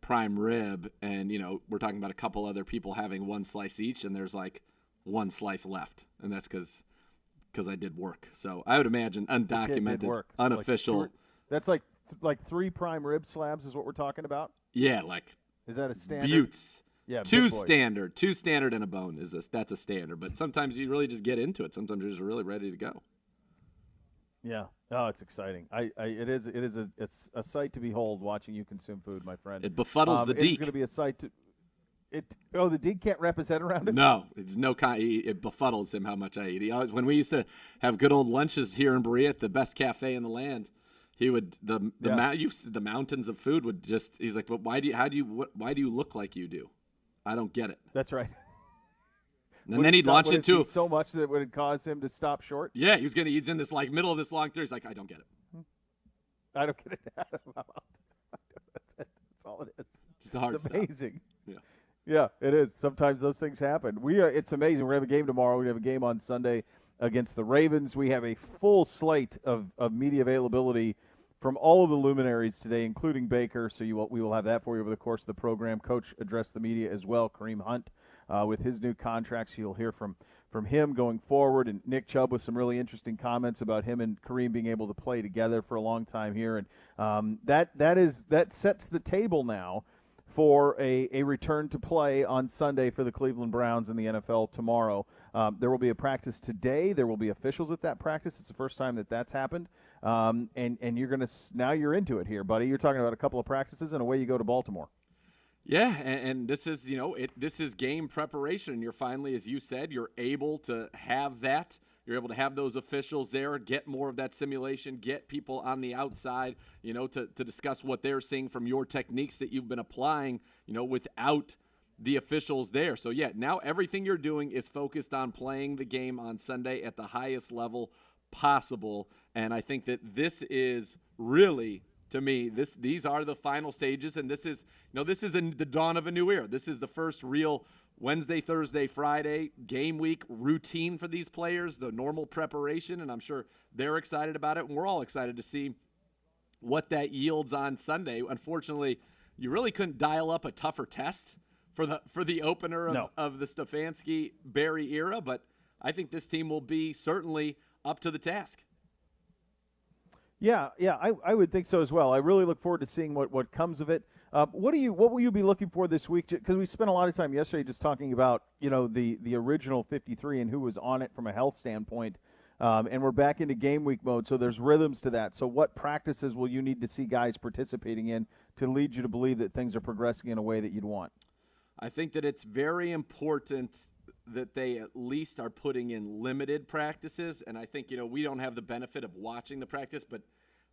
prime rib, and, we're talking about a couple other people having one slice each, and there's like one slice left. And that's because I did work. So I would imagine undocumented, work. unofficial. That's like 3 prime rib slabs is what we're talking about? Yeah, like is that a standard? Buttes. Yeah, two standard and a bone that's a standard. But sometimes you really just get into it. Sometimes you're just really ready to go. Yeah. Oh, it's exciting. It's a sight to behold watching you consume food, my friend. It befuddles the It's Deke. going to be a sight to. The Deke can't wrap his head around it? No, it befuddles him how much I eat. When we used to have good old lunches here in Berea at the best cafe in the land, he would the mountains of food would just. He's like, "But why do you look like you do? I don't get it." That's right. And then he'd launch into so much that it would cause him to stop short. Yeah, he's in this like middle of this long third. He's like, "I don't get it. I don't get it." That's all it is. Just a hard It's amazing. Stop. Yeah, it is. Sometimes those things happen. It's amazing. We're going to have a game tomorrow. We have a game on Sunday against the Ravens. We have a full slate of media availability from all of the luminaries today, including Baker. So we will have that for you over the course of the program. Coach addressed the media as well. Kareem Hunt with his new contracts. You'll hear from him going forward. And Nick Chubb with some really interesting comments about him and Kareem being able to play together for a long time here. And that sets the table now for a return to play on Sunday for the Cleveland Browns in the NFL tomorrow. There will be a practice today. There will be officials at that practice. It's the first time that's happened. And now you're into it here, buddy. You're talking about a couple of practices and away you go to Baltimore. Yeah, and this is this is game preparation. And you're finally, as you said, you're able to have that. You're able to have those officials there, get more of that simulation, get people on the outside, to discuss what they're seeing from your techniques that you've been applying, without the officials there. So, yeah, now everything you're doing is focused on playing the game on Sunday at the highest level possible. And I think that this is really, to me, these are the final stages. And this is, the dawn of a new era. This is the first real Wednesday, Thursday, Friday, game week routine for these players, the normal preparation, and I'm sure they're excited about it, and we're all excited to see what that yields on Sunday. Unfortunately, you really couldn't dial up a tougher test for the opener of the Stefanski-Barry era, but I think this team will be certainly up to the task. Yeah, I would think so as well. I really look forward to seeing what comes of it. What will you be looking for this week? Because we spent a lot of time yesterday just talking about the original 53 and who was on it from a health standpoint, and we're back into game week mode. So there's rhythms to that. So what practices will you need to see guys participating in to lead you to believe that things are progressing in a way that you'd want? I think that it's very important that they at least are putting in limited practices, and I think we don't have the benefit of watching the practice, but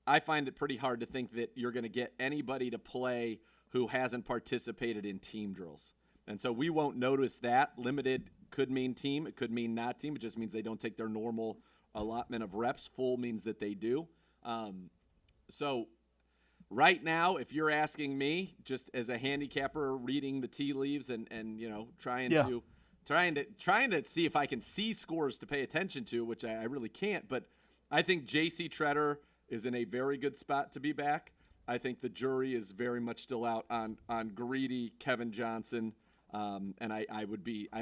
I find it pretty hard to think that you're going to get anybody to play who hasn't participated in team drills. And so we won't notice that. Limited could mean team. It could mean not team. It just means they don't take their normal allotment of reps. Full means that they do. So right now, if you're asking me, just as a handicapper reading the tea leaves and trying to see if I can see scores to pay attention to, which I really can't, but I think J.C. Treader is in a very good spot to be back. I think the jury is very much still out on Greedy, Kevin Johnson, and I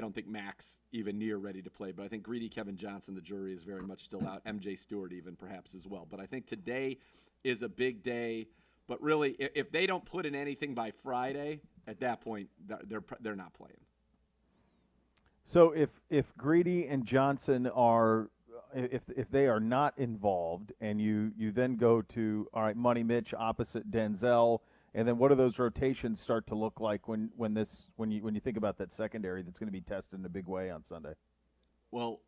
don't think Max even near ready to play, but I think Greedy, Kevin Johnson, the jury is very much still out. MJ Stewart even perhaps as well. But I think today is a big day. But really, if they don't put in anything by Friday, at that point, they're not playing. So if Greedy and Johnson are if they are not involved, and you then go to, all right, Money Mitch opposite Denzel, and then what do those rotations start to look like when you think about that secondary that's going to be tested in a big way on Sunday? Well,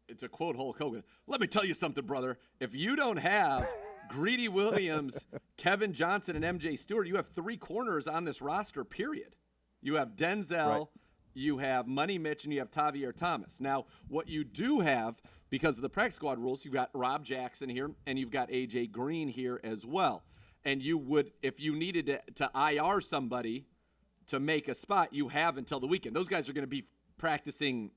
it's a quote Hulk Hogan. Let me tell you something, brother. If you don't have Greedy Williams, Kevin Johnson, and MJ Stewart, you have 3 corners on this roster, period. You have Denzel, right. You have Money Mitch, and you have Tavier Thomas. Now, what you do have, because of the practice squad rules, you've got Rob Jackson here, and you've got A.J. Green here as well. And you would, if you needed to IR somebody to make a spot, you have until the weekend. Those guys are going to be practicing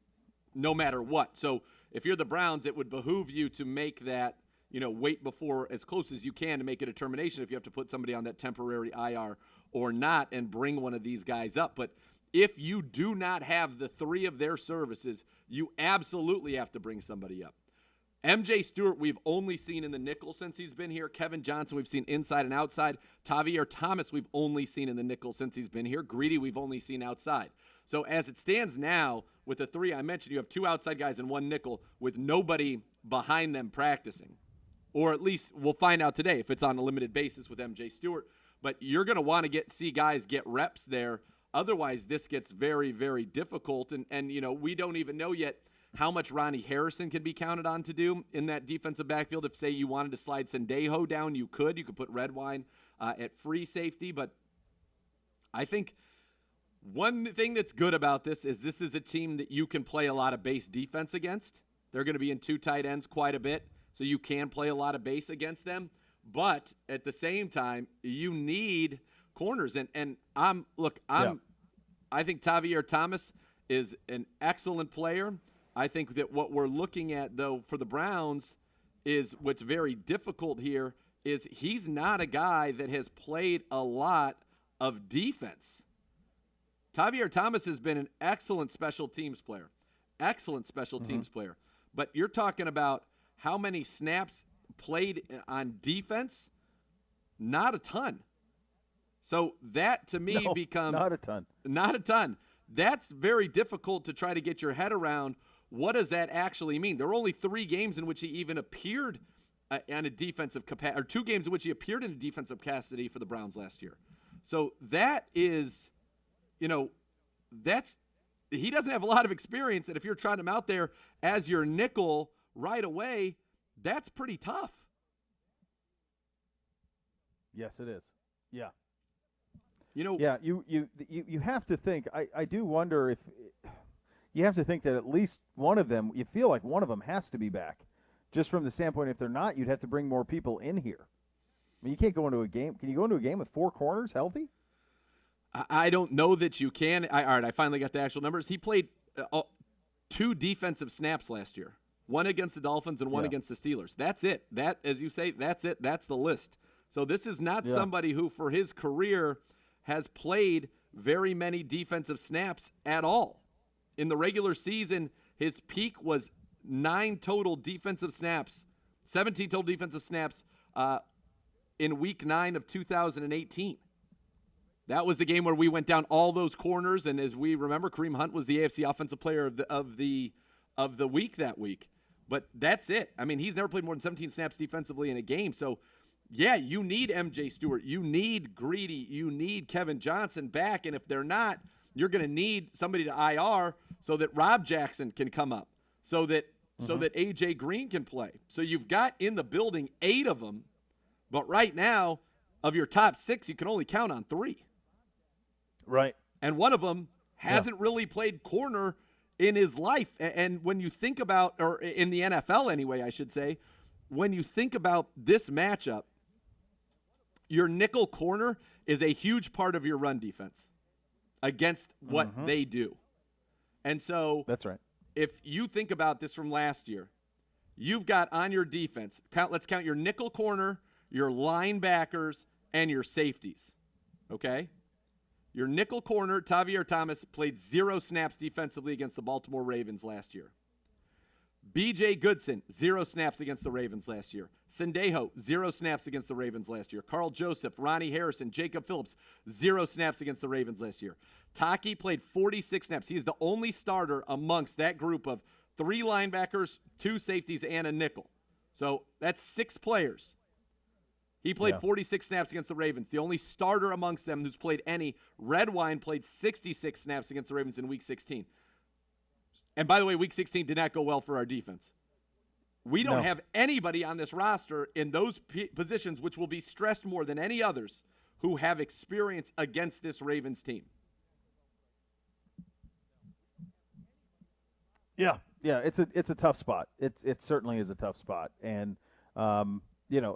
no matter what. So if you're the Browns, it would behoove you to make that, wait before as close as you can to make a determination if you have to put somebody on that temporary IR or not and bring one of these guys up. But if you do not have the three of their services, you absolutely have to bring somebody up. MJ Stewart, we've only seen in the nickel since he's been here. Kevin Johnson, we've seen inside and outside. Tavier Thomas, we've only seen in the nickel since he's been here. Greedy, we've only seen outside. So as it stands now, with the three I mentioned, you have two outside guys and one nickel with nobody behind them practicing. Or at least we'll find out today if it's on a limited basis with MJ Stewart. But you're going to want to see guys get reps there. Otherwise, this gets very, very difficult. And you know, we don't even know yet how much Ronnie Harrison can be counted on to do in that defensive backfield. If, say, you wanted to slide Sendejo down, you could. You could put Redwine at free safety. But I think one thing that's good about this is a team that you can play a lot of base defense against. They're going to be in two tight ends quite a bit, so you can play a lot of base against them. But at the same time, you need corners. I think Tavier Thomas is an excellent player. I think that what we're looking at, though, for the Browns is what's very difficult here is he's not a guy that has played a lot of defense. Tavier Thomas has been an excellent special teams player. But you're talking about how many snaps played on defense? Not a ton. So that, to me, becomes not a ton. That's very difficult to try to get your head around. What does that actually mean? There were only 3 games in which he even appeared in a defensive capacity, or 2 games in which he appeared in a defensive capacity for the Browns last year. So that is, he doesn't have a lot of experience, and if you're trying him out there as your nickel right away, that's pretty tough. Yes, it is. Yeah. You have to think. I do wonder if you have to think that at least one of them, you feel like one of them has to be back. Just from the standpoint, if they're not, you'd have to bring more people in here. I mean, you can't go into a game. Can you go into a game with 4 corners healthy? I don't know that you can. All right, I finally got the actual numbers. He played 2 defensive snaps last year, one against the Dolphins and one against the Steelers. That's it. That, as you say, that's it. That's the list. So this is not somebody who, for his career, has played very many defensive snaps at all. In the regular season, his peak was 17 total defensive snaps in Week 9 of 2018. That was the game where we went down all those corners, and as we remember, Kareem Hunt was the AFC Offensive Player of the week that week. But that's it. I mean, he's never played more than 17 snaps defensively in a game. So, yeah, you need MJ Stewart, you need Greedy, you need Kevin Johnson back, and if they're not, you're going to need somebody to IR so that Rob Jackson can come up, so that AJ Green can play. So you've got in the building 8 of them, but right now, of your top 6, you can only count on 3. Right. And one of them hasn't really played corner in his life. And when you think about, or in the NFL anyway, I should say, when you think about this matchup, your nickel corner is a huge part of your run defense against what they do. And so that's right. If you think about this from last year, you've got on your defense, let's count your nickel corner, your linebackers, and your safeties. Okay? Your nickel corner, Tavier Thomas, played 0 snaps defensively against the Baltimore Ravens last year. B.J. Goodson, 0 snaps against the Ravens last year. Sendejo, 0 snaps against the Ravens last year. Carl Joseph, Ronnie Harrison, Jacob Phillips, 0 snaps against the Ravens last year. Taki played 46 snaps. He is the only starter amongst that group of 3 linebackers, 2 safeties, and a nickel. So that's 6 players. He played 46 snaps against the Ravens. The only starter amongst them who's played any. Redwine played 66 snaps against the Ravens in Week 16. And by the way, Week 16 did not go well for our defense. We don't have anybody on this roster in those positions, which will be stressed more than any others, who have experience against this Ravens team. Yeah, it's a tough spot. It certainly is a tough spot, and an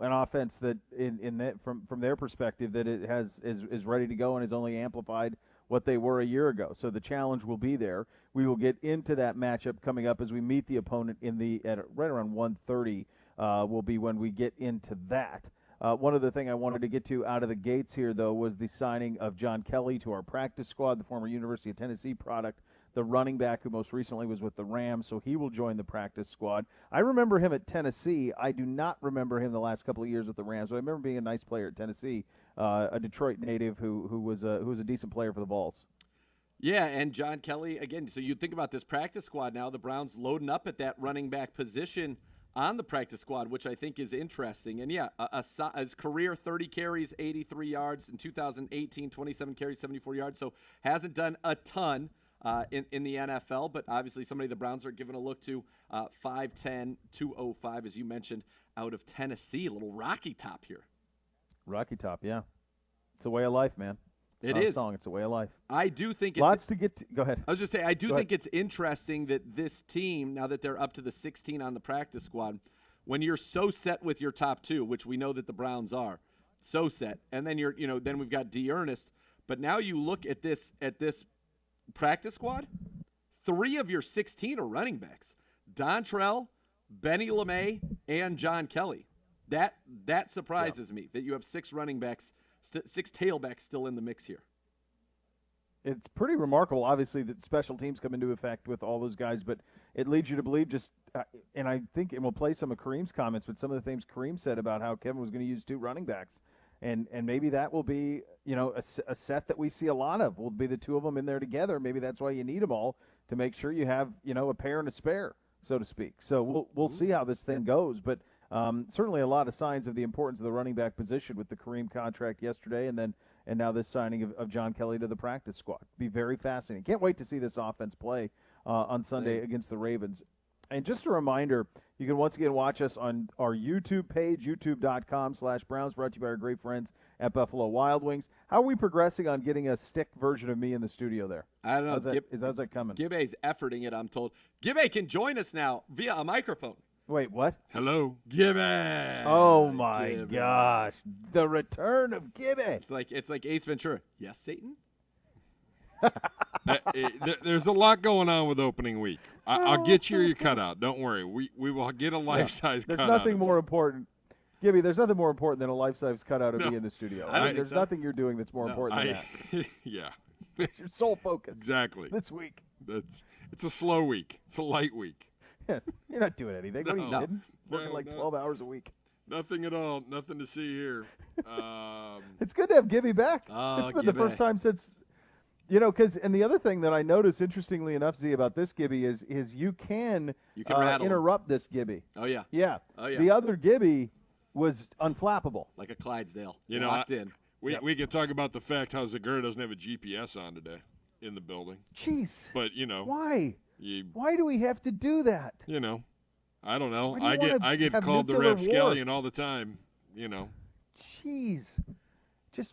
offense that in that from their perspective that it is ready to go and has only amplified what they were a year ago. So the challenge will be there. We will get into that matchup coming up as we meet the opponent at right around 1:30 will be when we get into that. One other thing I wanted to get to out of the gates here, though, was the signing of John Kelly to our practice squad, the former University of Tennessee product, the running back who most recently was with the Rams, so he will join the practice squad. I remember him at Tennessee. I do not remember him the last couple of years with the Rams, but I remember being a nice player at Tennessee, a Detroit native who was a decent player for the Vols. Yeah, and John Kelly, again, so you think about this practice squad now, the Browns loading up at that running back position on the practice squad, which I think is interesting. And yeah, his career 30 carries, 83 yards. In 2018, 27 carries, 74 yards. So hasn't done a ton in the NFL, but obviously somebody the Browns are giving a look to. 5'10", 205, as you mentioned, out of Tennessee. A little Rocky Top here. Rocky Top, yeah. It's a way of life, man. It is. It's a way of life. I do think it's lots to get to. Go ahead. I was just saying, I do think it's interesting that this team, now that they're up to the 16 on the practice squad, when you're so set with your top two, which we know that the Browns are, so set, and then then we've got D'Ernest, but now you look at this practice squad, 3 of your 16 are running backs: Dontrell, Benny LeMay, and John Kelly. That surprises me that you have 6 running backs. 6 tailbacks still in the mix here. It's pretty remarkable, obviously, that special teams come into effect with all those guys, but it leads you to believe and I think, and we'll play some of Kareem's comments, but some of the things Kareem said about how Kevin was going to use 2 running backs, and maybe that will be, a set that we see a lot of. Will be the 2 of them in there together. Maybe that's why you need them all, to make sure you have, a pair and a spare, so to speak. So we'll see how this thing goes, but certainly a lot of signs of the importance of the running back position with the Kareem contract yesterday, and now this signing of John Kelly to the practice squad. Be very fascinating. Can't wait to see this offense play on Sunday against the Ravens. And just a reminder, you can once again watch us on our YouTube page, youtube.com/Browns, brought to you by our great friends at Buffalo Wild Wings. How are we progressing on getting a stick version of me in the studio there? I don't know. How's that coming? Gibbe's efforting it, I'm told. Gibbe can join us now via a microphone. Wait, what? Hello, Gibbe. Oh my gosh, the return of Gibbe. It's like Ace Ventura. Yes, Satan. There's a lot going on with opening week. I'll get you your cutout. Don't worry. We will get a life-size cutout. There's nothing more important. Gibby, there's nothing more important than a life-size cutout of me in the studio. There's nothing you're doing that's more important than that. Yeah. It's your sole focus. Exactly. This week. It's a slow week. It's a light week. You're not doing anything. What are you kidding? Working 12 hours a week. Nothing at all. Nothing to see here. It's good to have Gibby back. Oh, it's been the first time since, and the other thing that I noticed, interestingly enough, Z, about this Gibby is you can interrupt this Gibby. Oh, yeah. Yeah. Oh, yeah. The other Gibby was unflappable. Like a Clydesdale. Locked in. We can talk about the fact how Zegura doesn't have a GPS on today in the building. Jeez. But, Why? Why do we have to do that? I don't know. I get called the Rapscallion all the time, Jeez. Just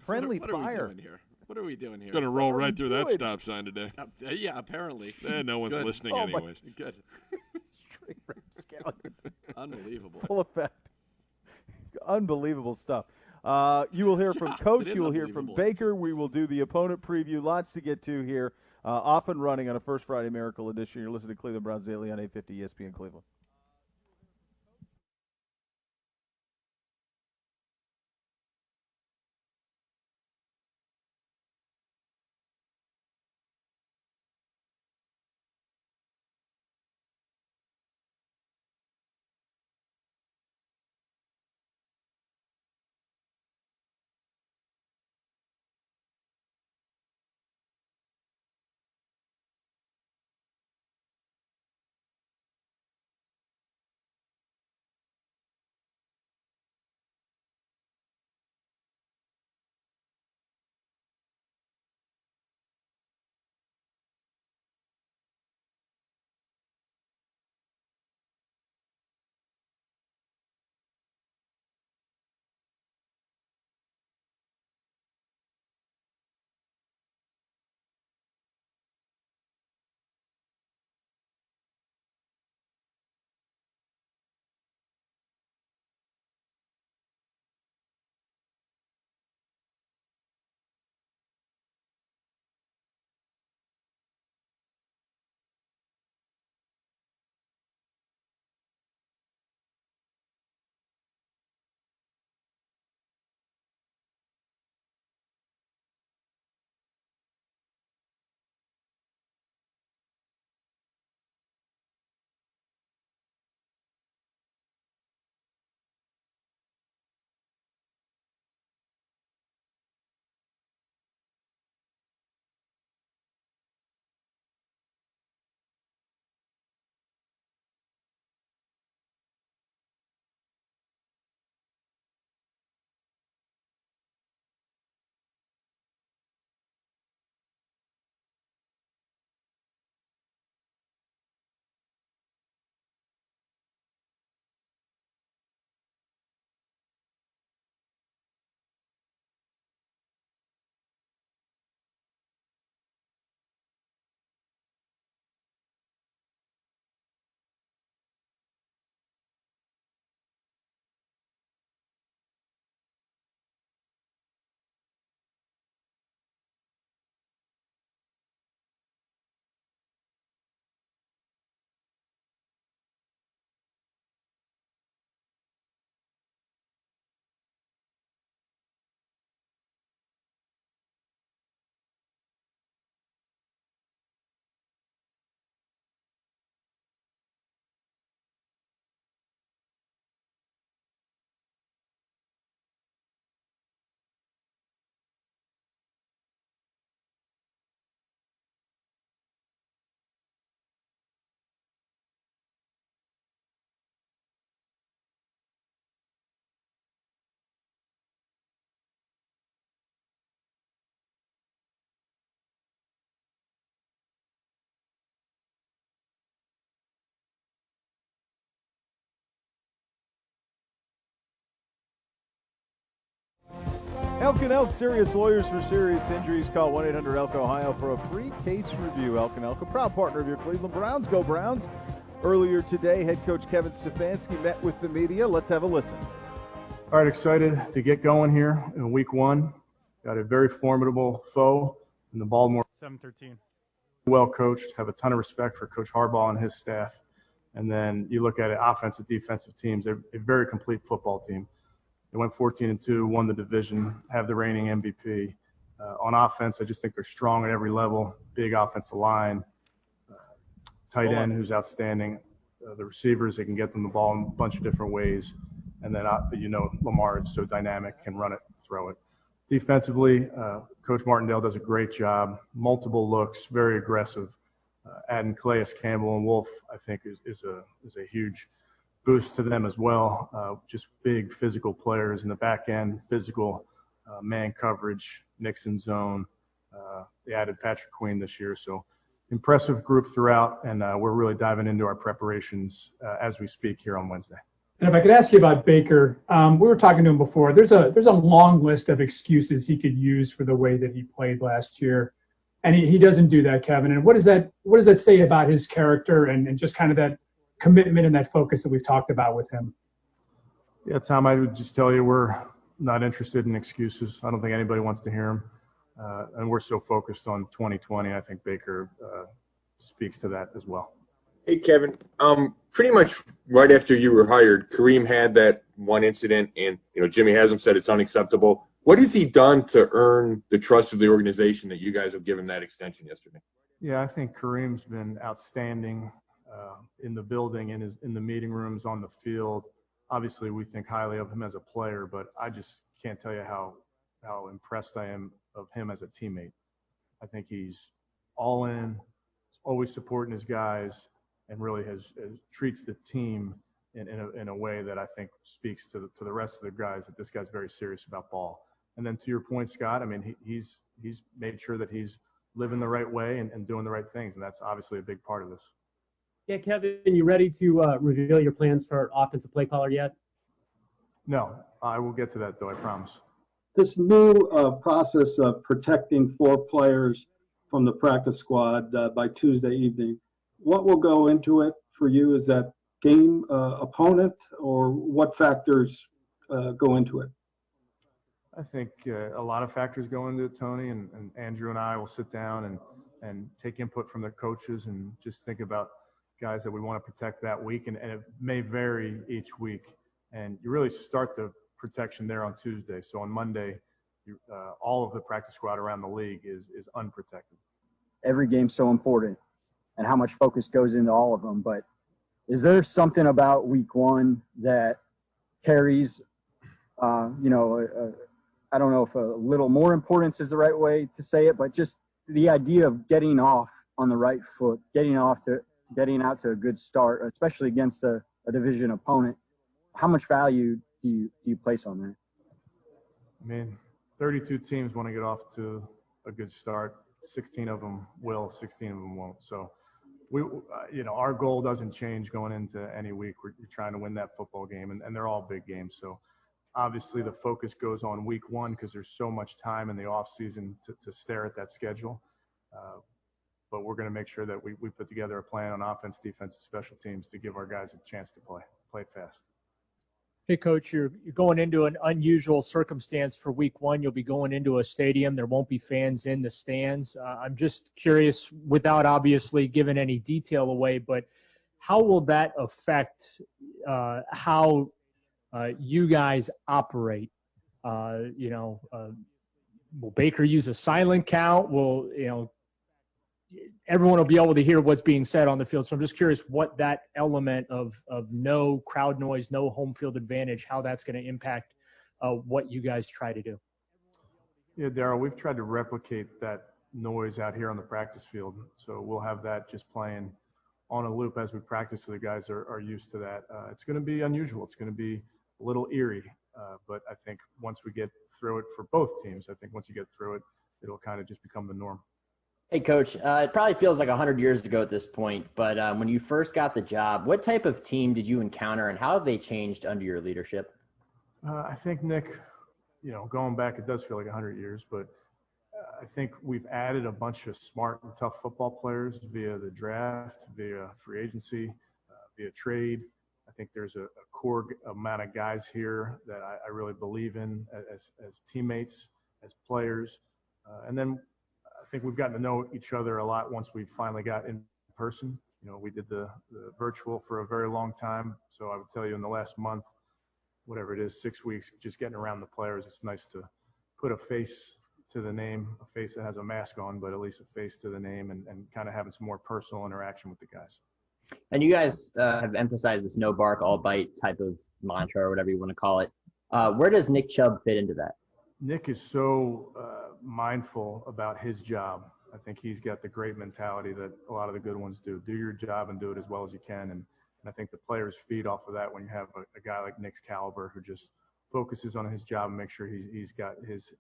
friendly what fire. What are we doing here? Going to roll right through that stop sign today. Yeah, apparently. No one's listening anyways. Good. Straight Rapscallion. Unbelievable. Full effect. Unbelievable stuff. You will hear from Coach. You will hear from Baker. We will do the opponent preview. Lots to get to here. Off and running on a First Friday Miracle Edition. You're listening to Cleveland Browns Daily on 850 ESPN Cleveland. Elk and Elk, serious lawyers for serious injuries. Call 1-800-ELK Ohio for a free case review. Elk and Elk, a proud partner of your Cleveland Browns. Go Browns. Earlier today, head coach Kevin Stefanski met with the media. Let's have a listen. All right, excited to get going here in week one. Got a very formidable foe in the Baltimore. 7-13. Well coached, have a ton of respect for Coach Harbaugh and his staff. And then you look at it, offensive, defensive teams, they're a very complete football team. They went 14-2, won the division, have the reigning MVP. On offense, I just think they're strong at every level. Big offensive line, tight end who's outstanding. The receivers, they can get them the ball in a bunch of different ways. And then, Lamar is so dynamic, can run it, throw it. Defensively, Coach Martindale does a great job. Multiple looks, very aggressive. Adding Calais Campbell and Wolf, I think, is a huge boost to them as well. Just big physical players in the back end, physical man coverage, Nixon zone. They added Patrick Queen this year, so impressive group throughout, and we're really diving into our preparations as we speak here on Wednesday. And if I could ask you about Baker, we were talking to him before. There's a long list of excuses he could use for the way that he played last year, and he doesn't do that, Kevin. And what does that say about his character and just kind of that commitment and that focus that we've talked about with him? Yeah, Tom, I would just tell you we're not interested in excuses. I don't think anybody wants to hear them, and we're so focused on 2020. I think Baker speaks to that as well. Hey, Kevin. Pretty much right after you were hired, Kareem had that one incident, and Jimmy Haslam said it's unacceptable. What has he done to earn the trust of the organization that you guys have given that extension yesterday? Yeah, I think Kareem's been outstanding in the building, in the meeting rooms, on the field. Obviously, we think highly of him as a player, but I just can't tell you how impressed I am of him as a teammate. I think he's all in, always supporting his guys, and really treats the team in a way that I think speaks to the rest of the guys that this guy's very serious about ball. And then to your point, Scott, I mean, he's made sure that he's living the right way and doing the right things, and that's obviously a big part of this. Yeah, Kevin, you ready to reveal your plans for offensive play caller yet? No, I will get to that, though, I promise. This new process of protecting 4 players from the practice squad by Tuesday evening, what will go into it for you? Is that game opponent, or what factors go into it? I think a lot of factors go into it, Tony, and Andrew and I will sit down and take input from the coaches and just think about guys that we want to protect that week, and it may vary each week. And you really start the protection there on Tuesday. So on Monday, all of the practice squad around the league is unprotected. Every game's so important, and how much focus goes into all of them. But is there something about week one that carries, I don't know if a little more importance is the right way to say it, but just the idea of getting off on the right foot, getting out to a good start, especially against a division opponent. How much value do you place on that? I mean, 32 teams want to get off to a good start. 16 of them will, 16 of them won't. So our goal doesn't change going into any week. We're trying to win that football game, and they're all big games. So obviously the focus goes on week one because there's so much time in the off season to stare at that schedule. But we're going to make sure that we put together a plan on offense, defense, and special teams to give our guys a chance to play fast. Hey, Coach, you're going into an unusual circumstance for week one. You'll be going into a stadium. There won't be fans in the stands. I'm just curious, without obviously giving any detail away, but how will that affect how you guys operate? Will Baker use a silent count? Will, everyone will be able to hear what's being said on the field. So I'm just curious what that element of no crowd noise, no home field advantage, how that's going to impact what you guys try to do. Yeah, Darryl, we've tried to replicate that noise out here on the practice field. So we'll have that just playing on a loop as we practice, so the guys are used to that. It's going to be unusual. It's going to be a little eerie. But I think once we get through it for both teams, once you get through it, it'll kind of just become the norm. Hey, Coach, it probably feels like 100 years ago at this point, but when you first got the job, what type of team did you encounter, and how have they changed under your leadership? I think, Nick, going back, it does feel like 100 years, but I think we've added a bunch of smart and tough football players via the draft, via free agency, via trade. I think there's a core amount of guys here that I really believe in as teammates, as players. And then I think we've gotten to know each other a lot once we finally got in person. We did the virtual for a very long time. So I would tell you in the last month, whatever it is, 6 weeks, just getting around the players, it's nice to put a face to the name, a face that has a mask on, but at least a face to the name, and kind of having some more personal interaction with the guys. And you guys have emphasized this no bark, all bite type of mantra or whatever you want to call it. Where does Nick Chubb fit into that? Nick is so mindful about his job. I think he's got the great mentality that a lot of the good ones do. Do your job and do it as well as you can. And I think the players feed off of that when you have a guy like Nick's caliber who just focuses on his job and makes sure he's got his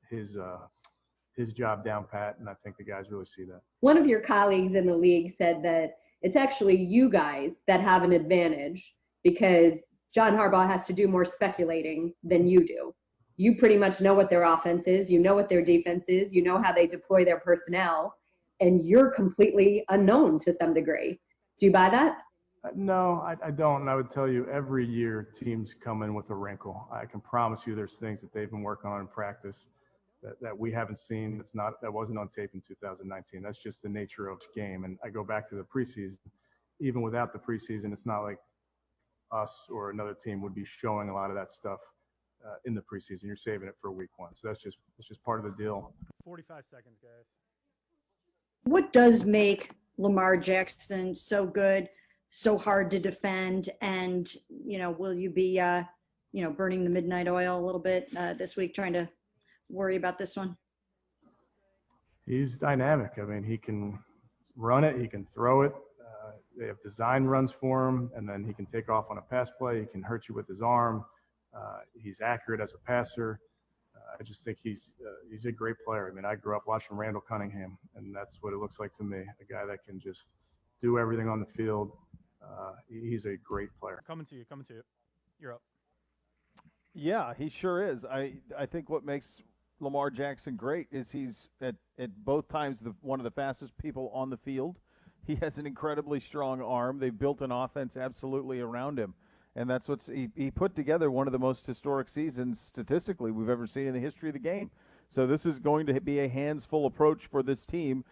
job down pat. And I think the guys really see that. One of your colleagues in the league said that it's actually you guys that have an advantage because John Harbaugh has to do more speculating than you do. You pretty much know what their offense is. You know what their defense is. You know how they deploy their personnel. And you're completely unknown to some degree. Do you buy that? No, I don't. And I would tell you every year teams come in with a wrinkle. I can promise you there's things that they've been working on in practice that we haven't seen, that wasn't on tape in 2019. That's just the nature of the game. And I go back to the preseason. Even without the preseason, it's not like us or another team would be showing a lot of that stuff in the preseason. You're saving it for week one. So that's just part of the deal. 45 seconds, guys. What does make Lamar Jackson so good, so hard to defend? And, will you be, burning the midnight oil a little bit this week, trying to worry about this one? He's dynamic. I mean, he can run it. He can throw it. They have design runs for him, and then he can take off on a pass play. He can hurt you with his arm. He's accurate as a passer. I just think he's a great player. I mean, I grew up watching Randall Cunningham, and that's what it looks like to me, a guy that can just do everything on the field. He's a great player. Coming to you. You're up. Yeah, he sure is. I think what makes Lamar Jackson great is he's at both times one of the fastest people on the field. He has an incredibly strong arm. They've built an offense absolutely around him. And that's he put together one of the most historic seasons statistically we've ever seen in the history of the game. So this is going to be a hands-full approach for this team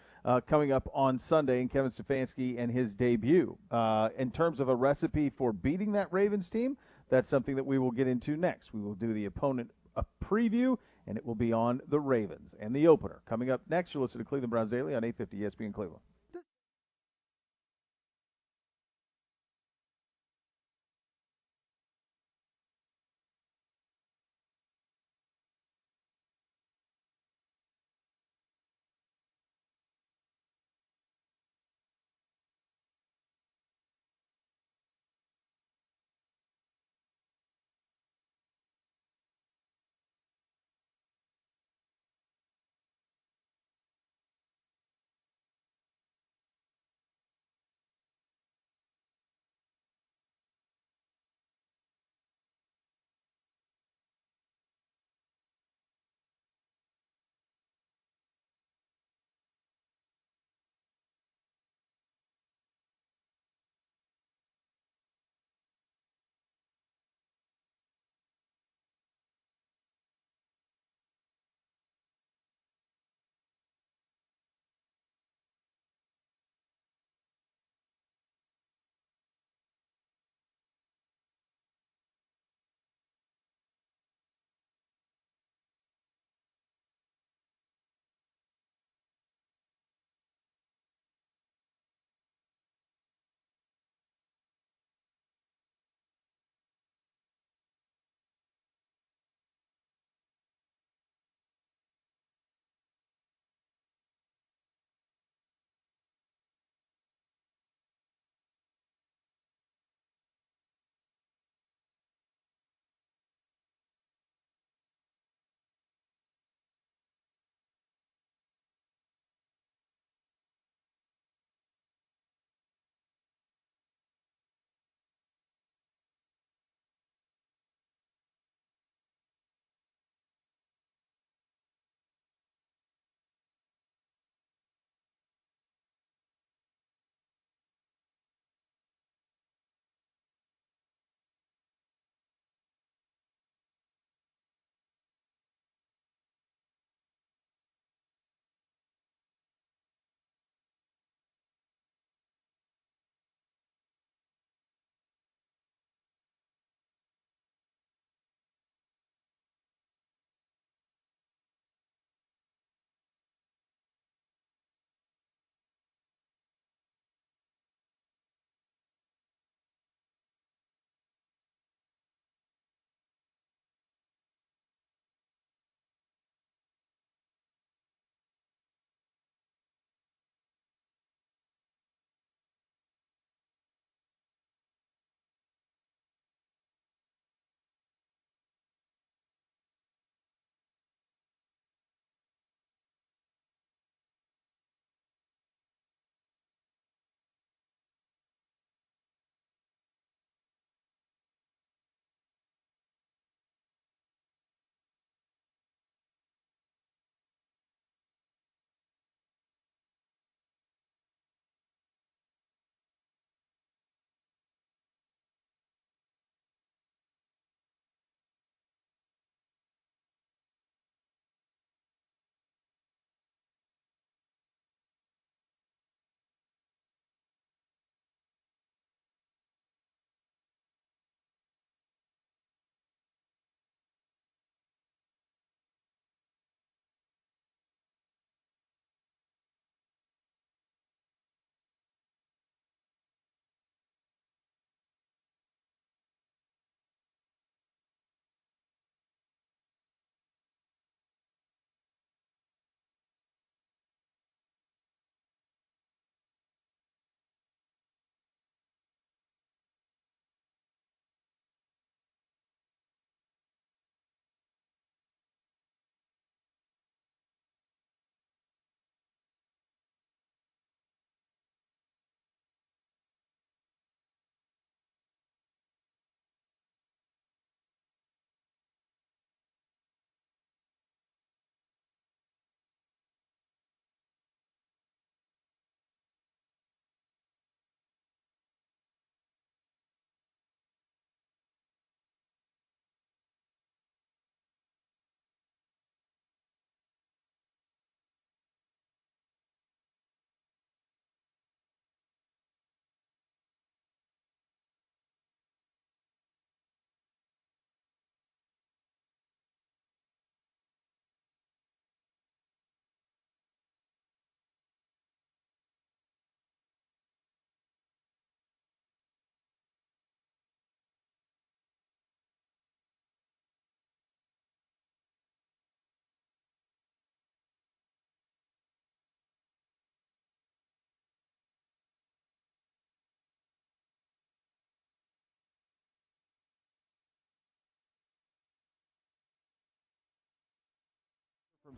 coming up on Sunday in Kevin Stefanski and his debut. In terms of a recipe for beating that Ravens team, that's something that we will get into next. We will do the opponent preview, and it will be on the Ravens and the opener. Coming up next, you'll listen to Cleveland Browns Daily on 850 ESPN Cleveland.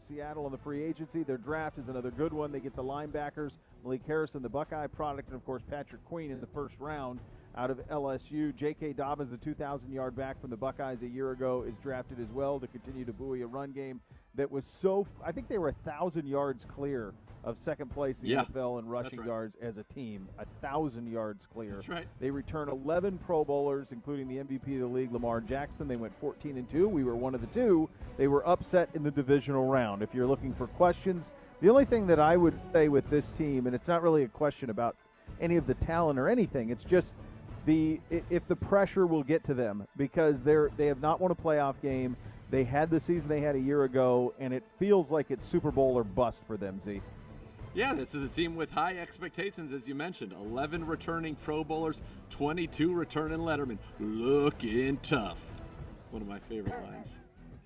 Seattle on the free agency. Their draft is another good one. They get the linebackers, Malik Harrison, the Buckeye product, and, of course, Patrick Queen in the first round out of LSU. J.K. Dobbins, the 2,000-yard back from the Buckeyes a year ago, is drafted as well to continue to buoy a run game that was I think they were 1,000 yards clear of second place in the NFL in rushing yards as a team. 1,000 yards clear. That's right. They returned 11 Pro Bowlers, including the MVP of the league, Lamar Jackson. They went 14-2. We were one of the two. They were upset in the divisional round. If you're looking for questions, the only thing that I would say with this team, and it's not really a question about any of the talent or anything, it's just if the pressure will get to them, because they have not won a playoff game. They had the season they had a year ago, and it feels like it's Super Bowl or bust for them, Z. Yeah, this is a team with high expectations, as you mentioned. 11 returning Pro Bowlers, 22 returning Letterman. Looking tough. One of my favorite lines.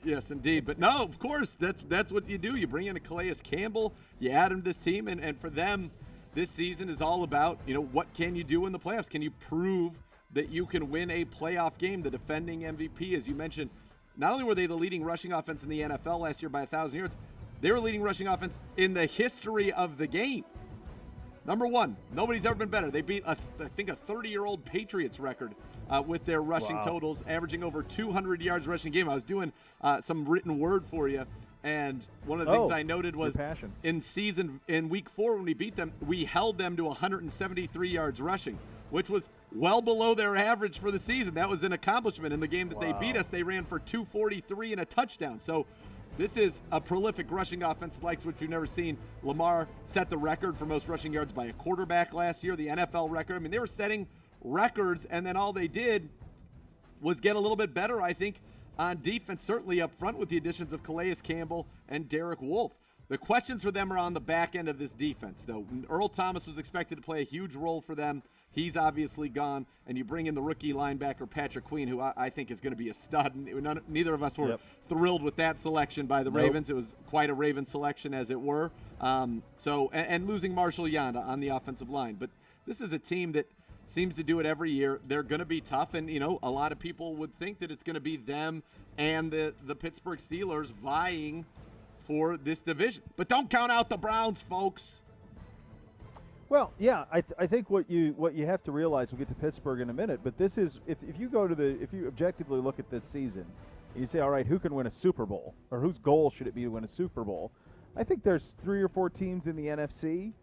Yes, indeed. But no, of course, that's what you do. You bring in a Calais Campbell, you add him to this team, and for them, this season is all about, what can you do in the playoffs? Can you prove that you can win a playoff game? The defending MVP, as you mentioned, not only were they the leading rushing offense in the NFL last year by 1,000 yards, they were leading rushing offense in the history of the game. Number one, nobody's ever been better. They beat, I think, a 30-year-old Patriots record with their rushing totals, averaging over 200 yards rushing game. I was doing some written word for you, and one of the things I noted was in week 4 when we beat them, we held them to 173 yards rushing, which was well below their average for the season. That was an accomplishment. In the game that they beat us, they ran for 243 and a touchdown. So this is a prolific rushing offense, likes which we've never seen. Lamar set the record for most rushing yards by a quarterback last year, the NFL record. I mean, they were setting records, and then all they did was get a little bit better, I think, on defense, certainly up front with the additions of Calais Campbell and Derek Wolfe. The questions for them are on the back end of this defense, though. Earl Thomas was expected to play a huge role for them. He's obviously gone, and you bring in the rookie linebacker Patrick Queen, who I think is going to be a stud. Neither of us were thrilled with that selection by the Ravens. It was quite a Raven selection, as it were. And losing Marshall Yanda on the offensive line. But this is a team that seems to do it every year. They're going to be tough, and a lot of people would think that it's going to be them and the Pittsburgh Steelers vying for this division. But don't count out the Browns, folks. Well, yeah, I think what you have to realize, we'll get to Pittsburgh in a minute, but this is, if you objectively look at this season, and you say, all right, who can win a Super Bowl, or whose goal should it be to win a Super Bowl? I think there's 3 or 4 teams in the NFC,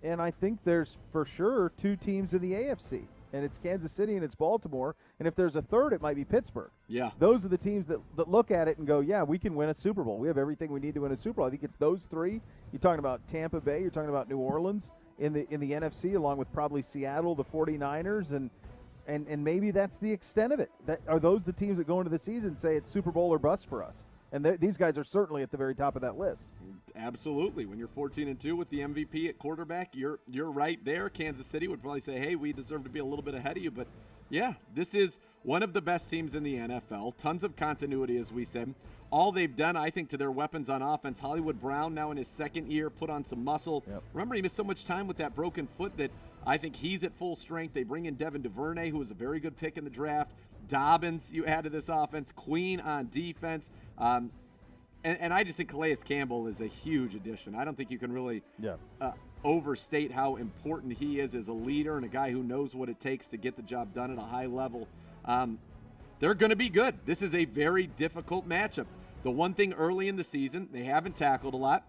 and I think there's for sure 2 teams in the AFC, and it's Kansas City and it's Baltimore, and if there's a third, it might be Pittsburgh. Yeah. Those are the teams that look at it and go, yeah, we can win a Super Bowl. We have everything we need to win a Super Bowl. I think it's those 3. You're talking about Tampa Bay, you're talking about New Orleans in the NFC, along with probably Seattle, the 49ers, and maybe that's the extent of it. Are those the teams that go into the season and say it's Super Bowl or bust for us? And these guys are certainly at the very top of that list. Absolutely. When you're 14-2 with the MVP at quarterback, you're right there. Kansas City would probably say, hey, we deserve to be a little bit ahead of you. But, yeah, this is one of the best teams in the NFL. Tons of continuity, as we said. All they've done, I think, to their weapons on offense. Hollywood Brown, now in his second year, put on some muscle. Yep. Remember, he missed so much time with that broken foot that I think he's at full strength. They bring in Devin DuVernay, who was a very good pick in the draft. Dobbins, you add to this offense. Queen on defense. And I just think Calais Campbell is a huge addition. I don't think you can really overstate how important he is as a leader and a guy who knows what it takes to get the job done at a high level. They're going to be good. This is a very difficult matchup. The one thing early in the season, they haven't tackled a lot.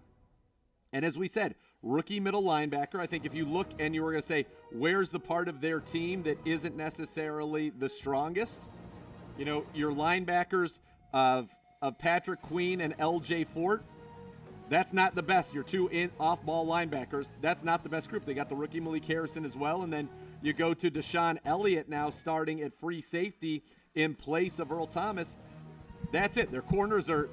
And as we said, rookie middle linebacker. I think if you look and you were going to say, where's the part of their team that isn't necessarily the strongest? Your linebackers of Patrick Queen and L.J. Fort, that's not the best. Your 2 off-ball linebackers, that's not the best group. They got the rookie Malik Harrison as well, and then you go to Deshaun Elliott now starting at free safety in place of Earl Thomas. That's it. Their corners are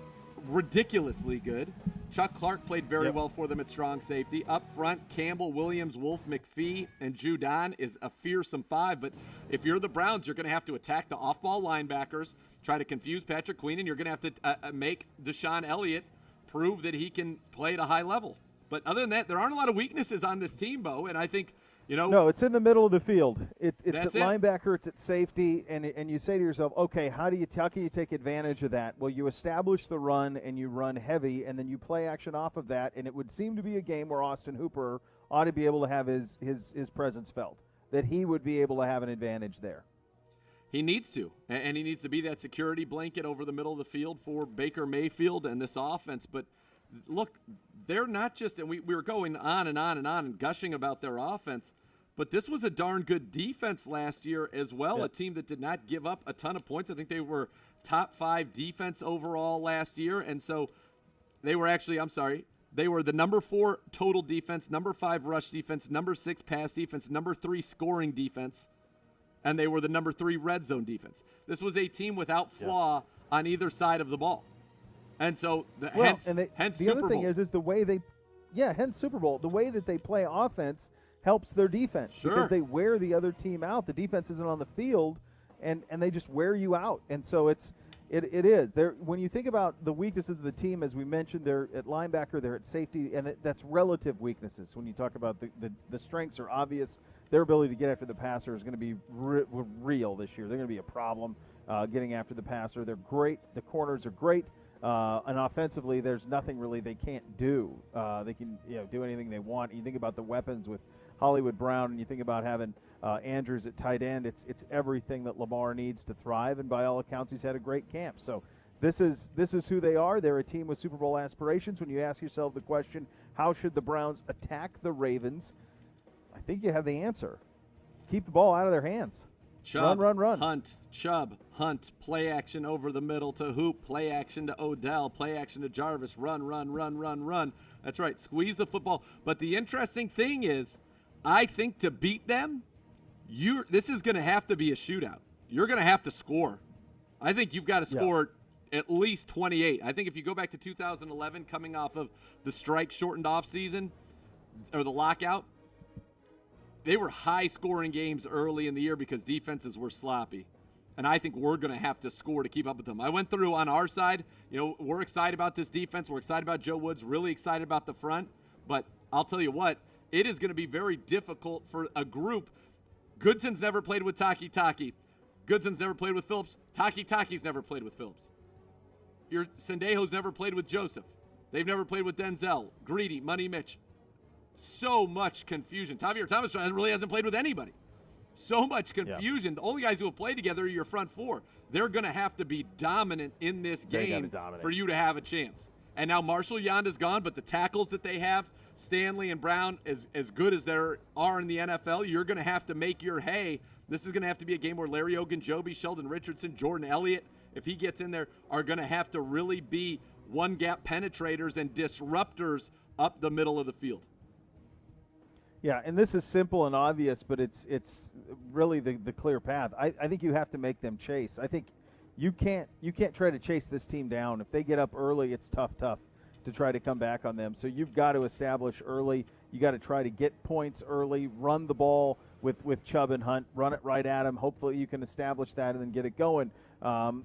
ridiculously good. Chuck Clark played very well for them at strong safety. Up front, Campbell, Williams, Wolf, McPhee, and Judon is a fearsome 5. But if you're the Browns, you're going to have to attack the off-ball linebackers, try to confuse Patrick Queen, and you're going to have to make Deshaun Elliott prove that he can play at a high level. But other than that, there aren't a lot of weaknesses on this team, Beau, and I think No, it's in the middle of the field. It's at That's it. linebacker, it's at safety, and you say to yourself, okay, how can you take advantage of that? Well, you establish the run and you run heavy, and then you play action off of that, and it would seem to be a game where Austin Hooper ought to be able to have his presence felt, that he would be able to have an advantage there. He needs to, and he needs to be that security blanket over the middle of the field for Baker Mayfield and this offense. But look, they're not just, and we were going on and on and on and gushing about their offense, but this was a darn good defense last year as well, Yep. a team that did not give up a ton of points. I think they were top 5 defense overall last year, and so they were actually, they were the number 4 total defense, number 5 rush defense, number 6 pass defense, number 3 scoring defense, and they were the number 3 red zone defense. This was a team without flaw on either side of the ball. And so, hence the Super other thing Bowl. is the way they, hence Super Bowl. The way that they play offense helps their defense because they wear the other team out. The defense isn't on the field, and they just wear you out. And so it is. When you think about the weaknesses of the team, as we mentioned, they're at linebacker, they're at safety, and that's relative weaknesses. When you talk about the strengths are obvious. Their ability to get after the passer is going to be real this year. They're going to be a problem getting after the passer. They're great. The corners are great. And offensively, there's nothing really they can't do. They can do anything they want. You think about the weapons with Hollywood Brown, and you think about having Andrews at tight end. It's everything that Lamar needs to thrive. And by all accounts, he's had a great camp. So this is who they are. They're a team with Super Bowl aspirations. When you ask yourself the question, how should the Browns attack the Ravens? I think you have the answer. Keep the ball out of their hands. Chubb, run. Hunt, Chubb, Hunt, play action over the middle to Hoop, play action to Odell, play action to Jarvis, run. That's right, squeeze the football. But the interesting thing is, I think to beat them, this is going to have to be a shootout. You're going to have to score. I think you've got to score at least 28. I think if you go back to 2011, coming off of the strike-shortened offseason, or the lockout, they were high-scoring games early in the year because defenses were sloppy. And I think we're going to have to score to keep up with them. I went through on our side. We're excited about this defense. We're excited about Joe Woods, really excited about the front. But I'll tell you what, it is going to be very difficult for a group. Goodson's never played with Taki. Goodson's never played with Phillips. Taki's never played with Phillips. Your Sendejo's never played with Joseph. They've never played with Denzel, Greedy, Money Mitch. So much confusion. Tavierre Thomas really hasn't played with anybody. So much confusion. The only guys who have played together are your front 4. They're going to have to be dominant in this game for you to have a chance. And now Marshall Yonda's gone, but the tackles that they have, Stanley and Brown, as good as there are in the NFL, you're going to have to make your hay. This is going to have to be a game where Larry Ogunjobi, Sheldon Richardson, Jordan Elliott, if he gets in there, are going to have to really be one-gap penetrators and disruptors up the middle of the field. Yeah, and this is simple and obvious, but it's really the clear path. I think you have to make them chase. I think you can't try to chase this team down. If they get up early, it's tough to try to come back on them. So you've got to establish early. You got to try to get points early, run the ball with Chubb and Hunt, run it right at them. Hopefully you can establish that and then get it going.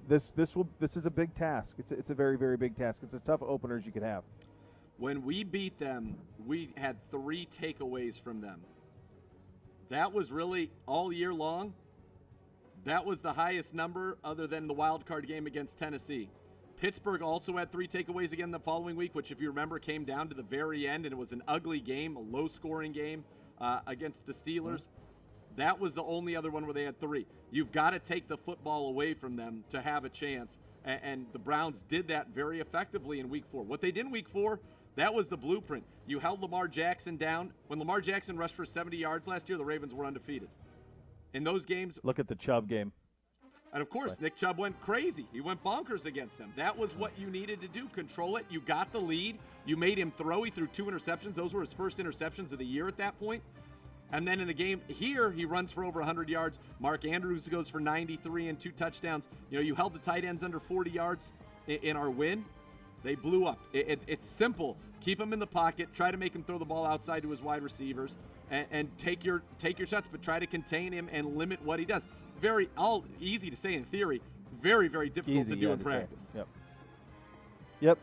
This is a big task. It's a very, very big task. It's as tough opener as you could have. When we beat them, we had 3 takeaways from them. That was really all year long. That was the highest number other than the wild card game against Tennessee. Pittsburgh also had 3 takeaways again the following week, which, if you remember, came down to the very end, and it was an ugly game, a low-scoring game against the Steelers. That was the only other one where they had 3. You've got to take the football away from them to have a chance, and the Browns did that very effectively in Week 4. What they did in Week 4, that was the blueprint. You held Lamar Jackson down. When Lamar Jackson rushed for 70 yards last year, the Ravens were undefeated. In those games... Look at the Chubb game. And, of course, Nick Chubb went crazy. He went bonkers against them. That was what you needed to do, control it. You got the lead. You made him throw. He threw 2 interceptions. Those were his first interceptions of the year at that point. And then in the game here, he runs for over 100 yards. Mark Andrews goes for 93 and 2 touchdowns. You held the tight ends under 40 yards in our win. They blew up. It's simple. Keep him in the pocket. Try to make him throw the ball outside to his wide receivers, and take your shots, but try to contain him and limit what he does. All easy to say in theory. Very, very difficult to do in practice. Yep.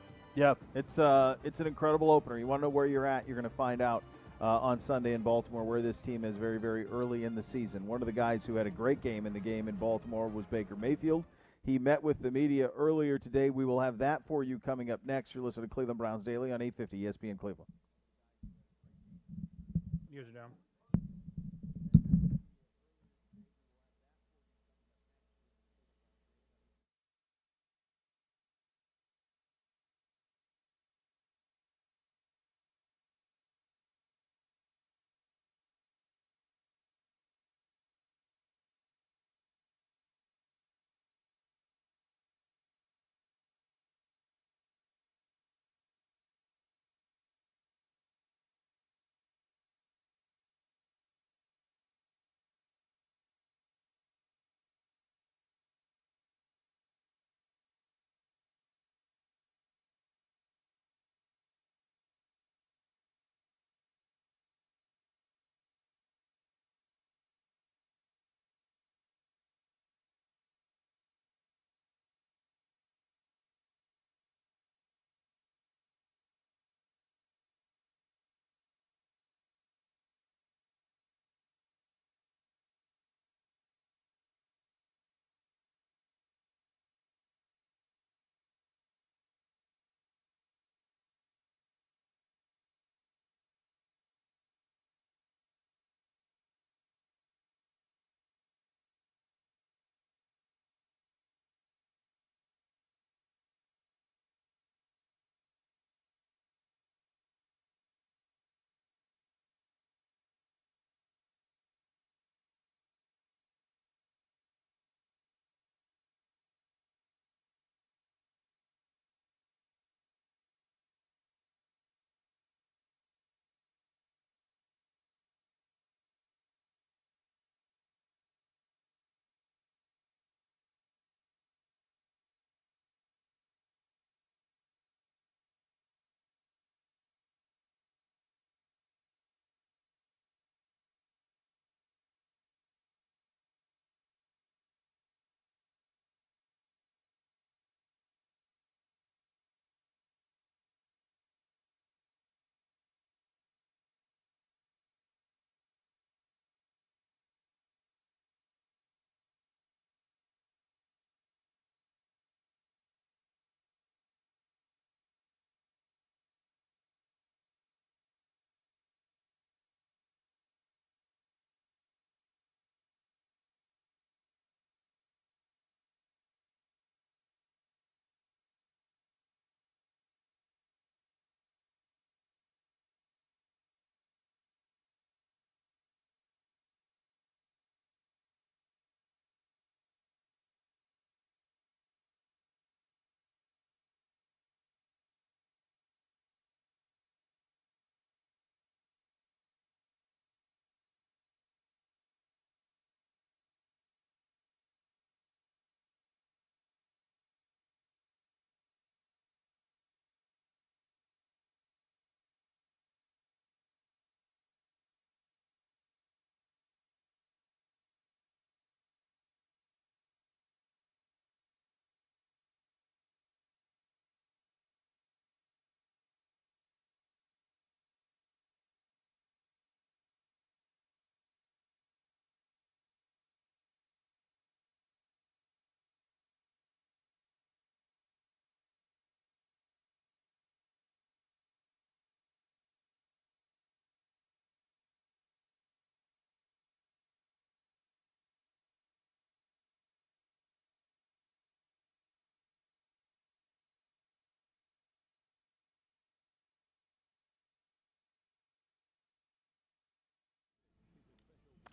It's an incredible opener. You want to know where you're at, you're going to find out on Sunday in Baltimore, where this team is very, very early in the season. One of the guys who had a great game in Baltimore was Baker Mayfield. He met with the media earlier today. We will have that for you coming up next. You're listening to Cleveland Browns Daily on 850 ESPN Cleveland. Users down.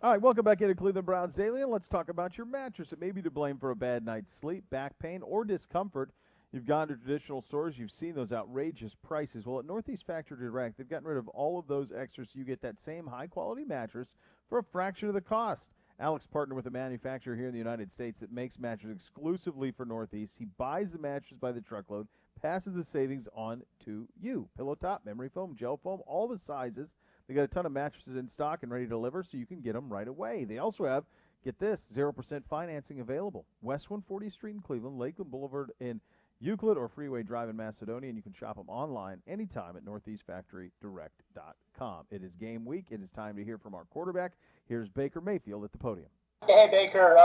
All right, welcome back into Cleveland Browns Daily, and let's talk about your mattress. It may be to blame for a bad night's sleep, back pain, or discomfort. You've gone to traditional stores, you've seen those outrageous prices. Well, at Northeast Factory Direct, they've gotten rid of all of those extras so you get that same high-quality mattress for a fraction of the cost. Alex partnered with a manufacturer here in the United States that makes mattresses exclusively for Northeast. He buys the mattress by the truckload, passes the savings on to you. Pillow top, memory foam, gel foam, all the sizes. They got a ton of mattresses in stock and ready to deliver, so you can get them right away. They also have, get this, 0% financing available. West 140th Street in Cleveland, Lakeland Boulevard in Euclid or Freeway Drive in Macedonia, and you can shop them online anytime at northeastfactorydirect.com. It is game week. It is time to hear from our quarterback. Here's Baker Mayfield at the podium. Hey, Baker,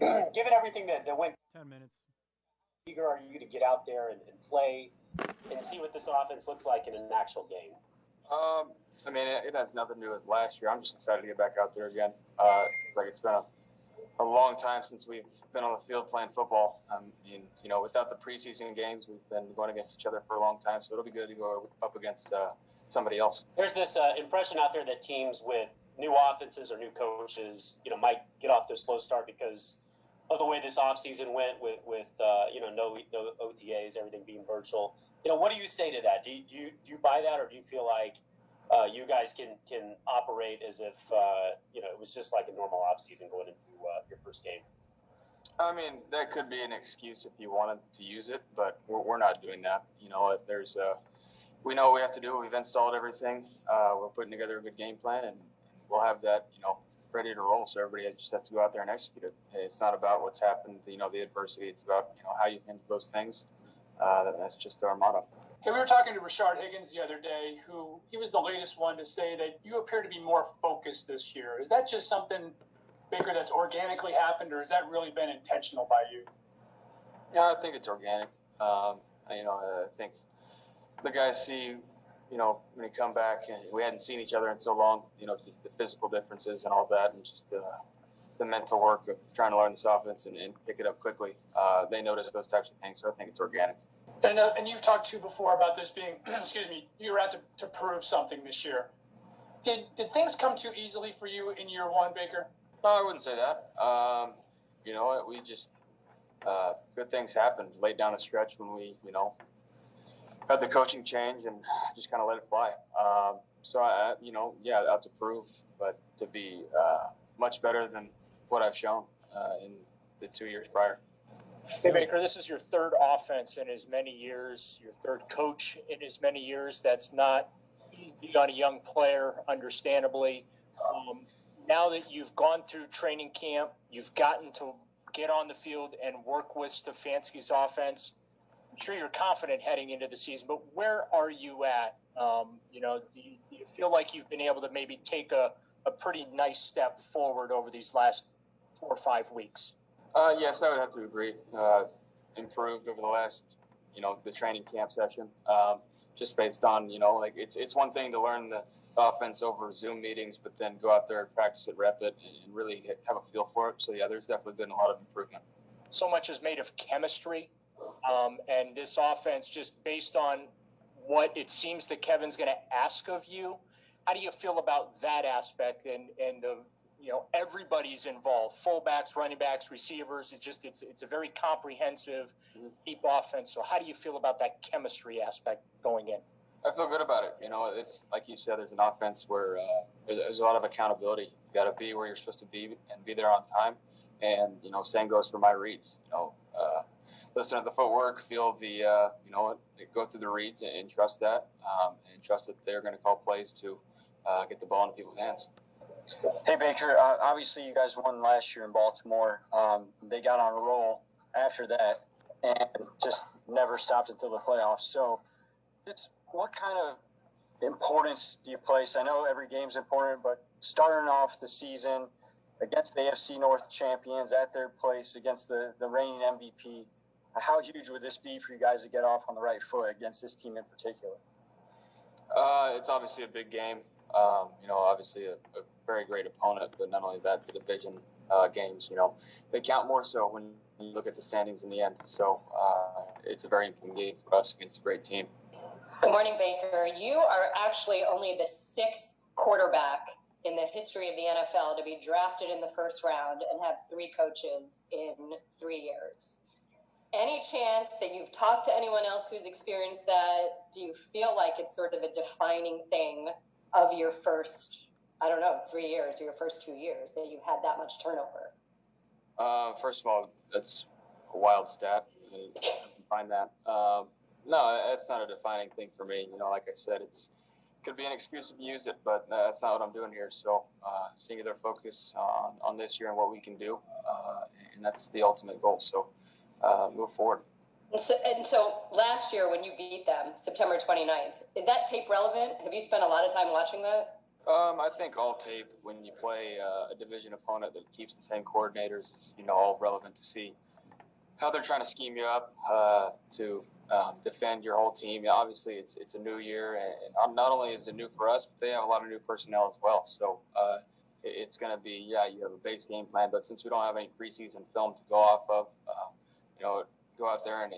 given everything that went 10 minutes. eager are you to get out there and play and see what this offense looks like in an actual game? I mean, it has nothing to do with last year. I'm just excited to get back out there again. It's like it's been a long time since we've been on the field playing football. Without the preseason games, we've been going against each other for a long time, so it'll be good to go up against somebody else. There's this impression out there that teams with new offenses or new coaches, might get off to a slow start because of the way this offseason went with no OTAs, everything being virtual. What do you say to that? Do you buy that, or do you feel like you guys can operate as if it was just like a normal offseason going into your first game? I mean, that could be an excuse if you wanted to use it, but we're not doing that. We know what we have to do. We've installed everything. We're putting together a good game plan, and we'll have that, ready to roll. So everybody just has to go out there and execute it. It's not about what's happened, the adversity. It's about, how you handle those things. That's just our motto. Hey, we were talking to Rashard Higgins the other day, he was the latest one to say that you appear to be more focused this year. Is that just something, Baker, that's organically happened, or has that really been intentional by you? Yeah, I think it's organic. I think the guys see, when you come back, and we hadn't seen each other in so long, the physical differences and all that, and just the mental work of trying to learn this offense and pick it up quickly. They notice those types of things, so I think it's organic. And you've talked to before about this being, you were out to prove something this year. Did things come too easily for you in year one, Baker? No, I wouldn't say that. You know what? We just good things happened. Laid down a stretch when we, had the coaching change and just kind of let it fly. So out to prove, but to be much better than what I've shown in the 2 years prior. Hey, Baker, this is your third offense in as many years, your third coach in as many years. That's not easy on a young player, understandably. Now that you've gone through training camp, you've gotten to get on the field and work with Stefanski's offense. I'm sure you're confident heading into the season, but where are you at? Do you feel like you've been able to maybe take a pretty nice step forward over these last 4 or 5 weeks? Yes, I would have to agree. Improved over the last, the training camp session. Just based on, it's one thing to learn the offense over Zoom meetings, but then go out there and practice it, rep it, and really have a feel for it. So, yeah, there's definitely been a lot of improvement. So much is made of chemistry, and this offense, just based on what it seems that Kevin's going to ask of you, how do you feel about that aspect and the everybody's involved, fullbacks, running backs, receivers. It's a very comprehensive, deep offense. So how do you feel about that chemistry aspect going in? I feel good about it. It's like you said, there's an offense where there's a lot of accountability. You got to be where you're supposed to be and be there on time. And, same goes for my reads. Listen to the footwork, feel the, go through the reads and trust that, and trust that they're going to call plays to get the ball into people's hands. Hey, Baker, obviously you guys won last year in Baltimore. They got on a roll after that and just never stopped until the playoffs. So just what kind of importance do you place? I know every game's important, but starting off the season against the AFC North champions at their place against the reigning MVP, how huge would this be for you guys to get off on the right foot against this team in particular? It's obviously a big game. Obviously a very great opponent, but not only that, the division games, they count more so when you look at the standings in the end. So it's a very important game for us against a great team. Good morning, Baker. You are actually only the 6th quarterback in the history of the NFL to be drafted in the first round and have 3 coaches in 3 years. Any chance that you've talked to anyone else who's experienced that? Do you feel like it's sort of a defining thing of your first, 3 years or your first 2 years that you've had that much turnover? First of all, that's a wild stat. You can find that. No, that's not a defining thing for me. Like I said, could be an excuse if you use it, but that's not what I'm doing here. So singular focus on this year and what we can do, and that's the ultimate goal. So move forward. And so last year when you beat them, September 29th, is that tape relevant? Have you spent a lot of time watching that? I think all tape, when you play a division opponent that keeps the same coordinators, is all relevant to see how they're trying to scheme you up to defend your whole team. Yeah, obviously, it's a new year, and not only is it new for us, but they have a lot of new personnel as well. So it's going to be, you have a base game plan, but since we don't have any preseason film to go off of, go out there and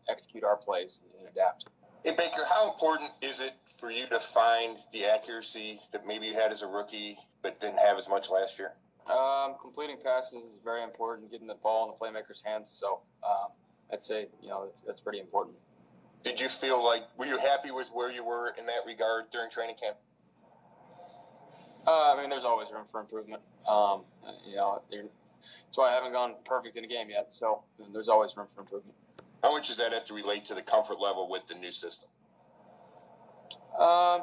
execute our plays and adapt. Hey, Baker, how important is it for you to find the accuracy that maybe you had as a rookie but didn't have as much last year? Completing passes is very important, getting the ball in the playmaker's hands. So I'd say, that's pretty important. Did you feel like, were you happy with where you were in that regard during training camp? There's always room for improvement. That's why I haven't gone perfect in a game yet. So there's always room for improvement. How much does that have to relate to the comfort level with the new system? I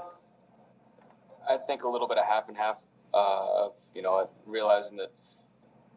think a little bit of half and half. Realizing that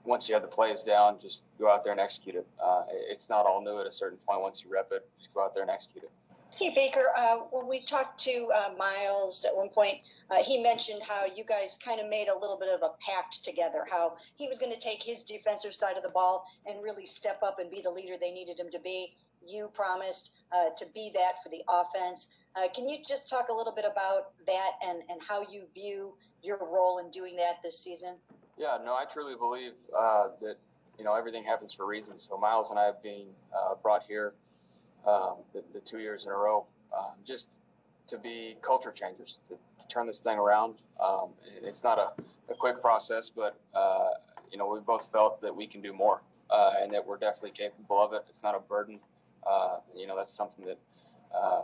once you have the plays down, just go out there and execute it. It's not all new at a certain point. Once you rep it, just go out there and execute it. Hey, Baker, when we talked to Miles at one point, he mentioned how you guys kind of made a little bit of a pact together, how he was going to take his defensive side of the ball and really step up and be the leader they needed him to be. You promised to be that for the offense. Can you just talk a little bit about that and how you view your role in doing that this season? Yeah, no, I truly believe that, everything happens for a reason. So Miles and I have been brought here the 2 years in a row, just to be culture changers, to turn this thing around. It's not a quick process, but, we both felt that we can do more and that we're definitely capable of it. It's not a burden. That's something that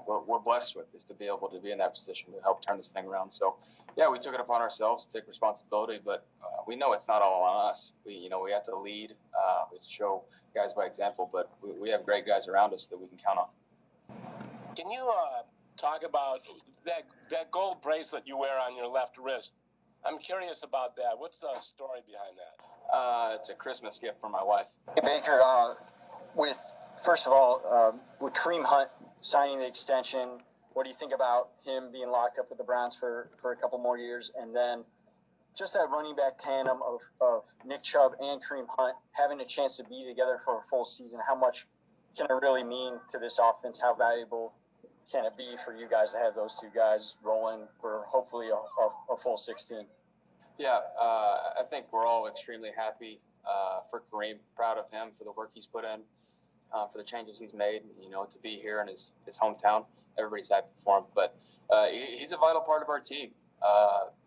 we're blessed with, is to be able to be in that position to help turn this thing around. So, yeah, we took it upon ourselves to take responsibility, but we know it's not all on us. We have to lead, we have to show guys by example, but we have great guys around us that we can count on. Can you talk about that gold bracelet you wear on your left wrist? I'm curious about that. What's the story behind that? It's a Christmas gift from my wife. Hey, Baker, first of all, with Kareem Hunt signing the extension, what do you think about him being locked up with the Browns for a couple more years? And then just that running back tandem of Nick Chubb and Kareem Hunt having a chance to be together for a full season, how much can it really mean to this offense? How valuable can it be for you guys to have those two guys rolling for hopefully a full 16? Yeah, I think we're all extremely happy for Kareem, proud of him for the work he's put in, for the changes he's made, to be here in his hometown. Everybody's happy for him. But he's a vital part of our team,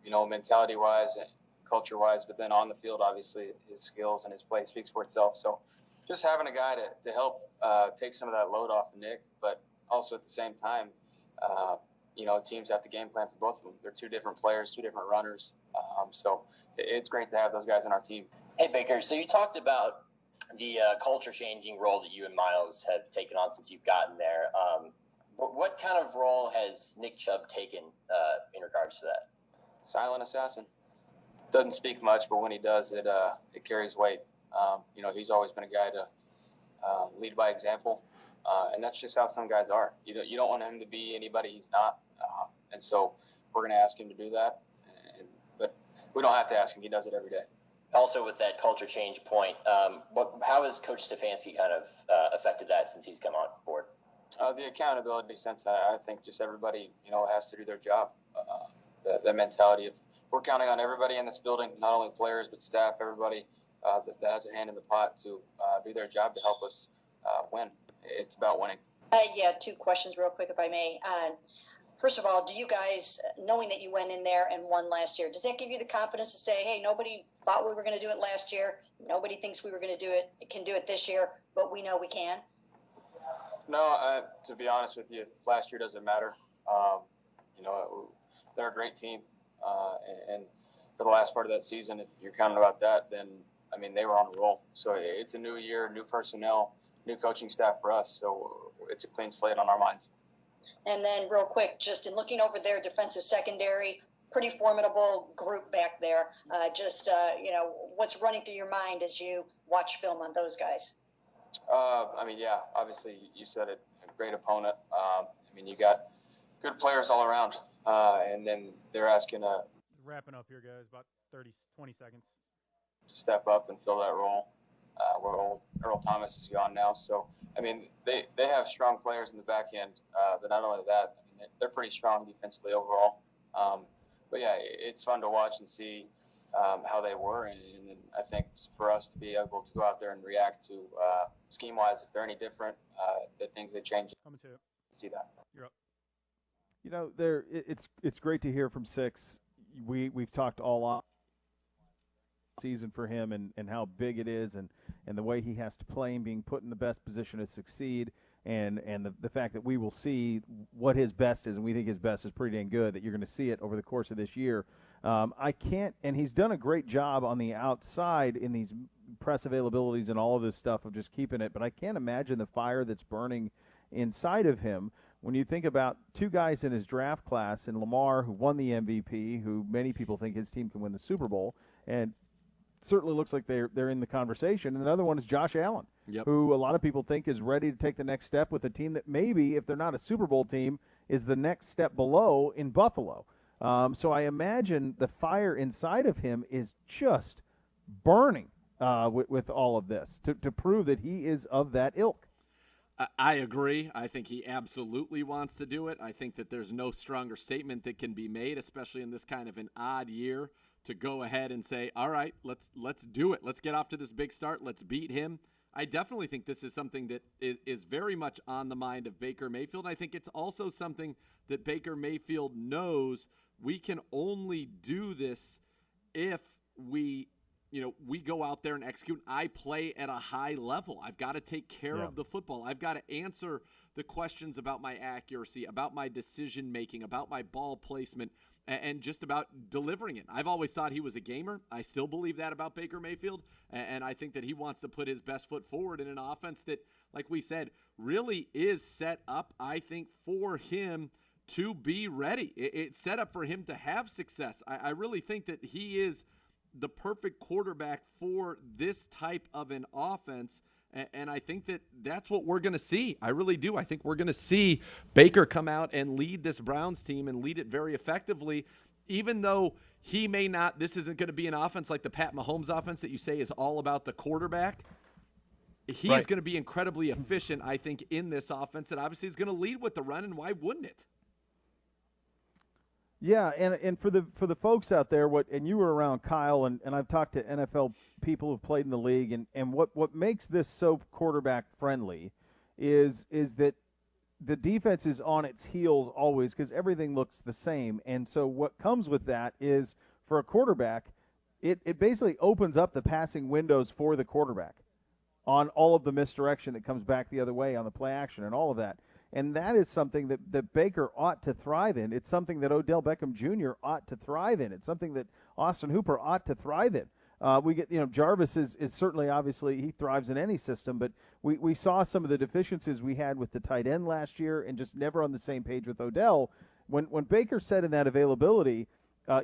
mentality-wise and culture-wise. But then on the field, obviously, his skills and his play speaks for itself. So just having a guy to help take some of that load off of Nick, but also at the same time, teams have to game plan for both of them. They're two different players, two different runners. So it's great to have those guys on our team. Hey, Baker, so you talked about the culture-changing role that you and Miles have taken on since you've gotten there. What kind of role has Nick Chubb taken in regards to that? Silent assassin. Doesn't speak much, but when he does, it carries weight. He's always been a guy to lead by example, and that's just how some guys are. You don't want him to be anybody he's not, and so we're going to ask him to do that. But we don't have to ask him; he does it every day. Also, with that culture change point, how has Coach Stefanski kind of affected that since he's come on board? The accountability sense, I think just everybody, has to do their job. The mentality of we're counting on everybody in this building, not only players but staff, everybody that has a hand in the pot to do their job to help us win. It's about winning. Yeah, two questions real quick, if I may. First of all, do you guys, knowing that you went in there and won last year, does that give you the confidence to say, hey, nobody thought we were going to do it last year, nobody thinks we were going to do it, can do it this year, but we know we can? No, to be honest with you, last year doesn't matter. They're a great team, and for the last part of that season, if you're counting about that, then, they were on a roll. So it's a new year, new personnel, new coaching staff for us, so it's a clean slate on our minds. And then real quick, just in looking over their defensive secondary, pretty formidable group back there. What's running through your mind as you watch film on those guys? I mean, yeah, obviously you said it, a great opponent. I mean, you got good players all around, and then they're asking Wrapping up here, guys. About 20 seconds. to step up and fill that role. Earl Thomas is gone now, so I mean they have strong players in the back end, but not only that, I mean, they're pretty strong defensively overall. But yeah, it's fun to watch and see how they were, and I think for us to be able to go out there and react to scheme wise, if they're any different, the things they change. Coming to see that. You're up. You know, it's great to hear from Six. We've talked all off season for him and how big it is and the way he has to play and being put in the best position to succeed and the fact that we will see what his best is, and we think his best is pretty dang good, that you're going to see it over the course of this year. I can't, and he's done a great job on the outside in these press availabilities and all of this stuff of just keeping it, but I can't imagine the fire that's burning inside of him when you think about two guys in his draft class, and Lamar, who won the MVP, who many people think his team can win the Super Bowl, and certainly looks like they're in the conversation. And another one is Josh Allen, who a lot of people think is ready to take the next step with a team that maybe, if they're not a Super Bowl team, is the next step below in Buffalo. So I imagine the fire inside of him is just burning with all of this to prove that he is of that ilk. I agree. I think he absolutely wants to do it. I think that there's no stronger statement that can be made, especially in this kind of an odd year, to go ahead and say, all right, let's do it. Let's get off to this big start. Let's beat him. I definitely think this is something that is very much on the mind of Baker Mayfield. I think it's also something that Baker Mayfield knows we can only do this if we go out there and execute. I play at a high level. I've got to take care of the football. I've got to answer the questions about my accuracy, about my decision making, about my ball placement, and just about delivering it. I've always thought he was a gamer. I still believe that about Baker Mayfield, and I think that he wants to put his best foot forward in an offense that, like we said, really is set up, I think, for him to be ready. It's set up for him to have success. I really think that he is the perfect quarterback for this type of an offense, and I think that that's what we're going to see. I really do. I think we're going to see Baker come out and lead this Browns team and lead it very effectively, even though he may not – this isn't going to be an offense like the Pat Mahomes offense that you say is all about the quarterback. He's going to be incredibly efficient, I think, in this offense, and obviously is going to lead with the run, and why wouldn't it? Yeah, and for the folks out there, and you were around Kyle, and I've talked to NFL people who've played in the league, and what makes this so quarterback friendly is that the defense is on its heels always because everything looks the same, and so what comes with that is for a quarterback, it basically opens up the passing windows for the quarterback on all of the misdirection that comes back the other way on the play action and all of that. And that is something that Baker ought to thrive in. It's something that Odell Beckham Jr. ought to thrive in. It's something that Austin Hooper ought to thrive in. We get, Jarvis is certainly, obviously, he thrives in any system, but we saw some of the deficiencies we had with the tight end last year and just never on the same page with Odell. When Baker said in that availability,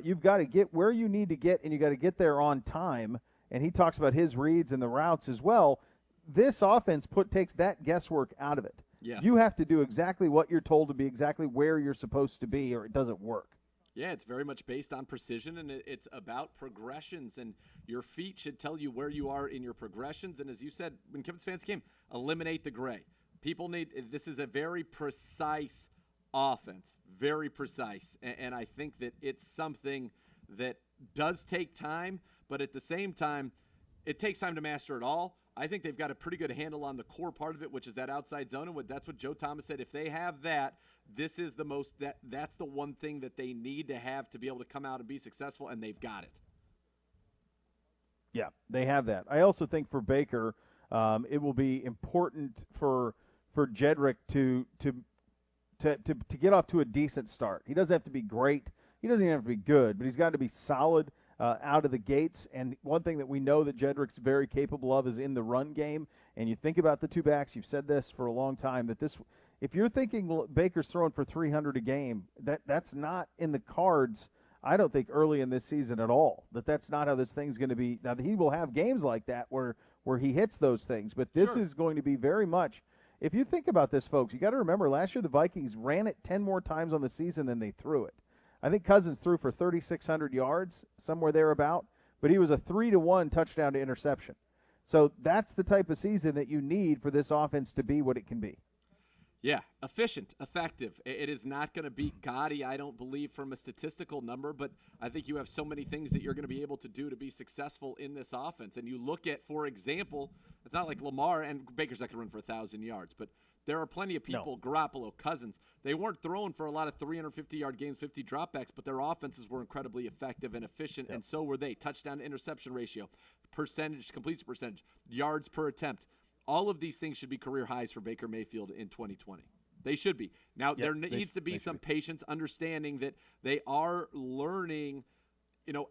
you've got to get where you need to get, and you got to get there on time, and he talks about his reads and the routes as well, this offense takes that guesswork out of it. Yes. You have to do exactly what you're told to be, exactly where you're supposed to be, or it doesn't work. Yeah, it's very much based on precision, and it's about progressions, and your feet should tell you where you are in your progressions. And as you said, when Kevin Stefanski came, eliminate the gray. This is a very precise offense, very precise, and I think that it's something that does take time, but at the same time, it takes time to master it all. I think they've got a pretty good handle on the core part of it, which is that outside zone. And that's what Joe Thomas said. If they have that, this is that's the one thing that they need to have to be able to come out and be successful, and they've got it. Yeah, they have that. I also think for Baker, it will be important for Jedrick to get off to a decent start. He doesn't have to be great. He doesn't even have to be good, but he's got to be solid out of the gates. And one thing that we know that Jedrick's very capable of is in the run game. And you think about the two backs, you've said this for a long time, that if you're thinking Baker's throwing for 300 a game, that's not in the cards, I don't think, early in this season at all. That's not how this thing's going to be. Now, he will have games like that where where he hits those things. But this is going to be very much, if you think about this, folks, you got to remember last year the Vikings ran it 10 more times on the season than they threw it. I think Cousins threw for 3,600 yards, somewhere thereabout, but he was a 3-1 touchdown to interception. So that's the type of season that you need for this offense to be what it can be. Yeah, efficient, effective. It is not going to be gaudy, I don't believe, from a statistical number, but I think you have so many things that you're going to be able to do to be successful in this offense. And you look at, for example, it's not like Lamar and Baker's not going to run for 1,000 yards, but there are plenty of people, Garoppolo, Cousins, they weren't throwing for a lot of 350-yard games, 50 dropbacks, but their offenses were incredibly effective and efficient, and so were they. Touchdown to interception ratio, percentage, completion percentage, yards per attempt. All of these things should be career highs for Baker Mayfield in 2020. They should be. Now, there needs to be some patience, understanding that they are learning,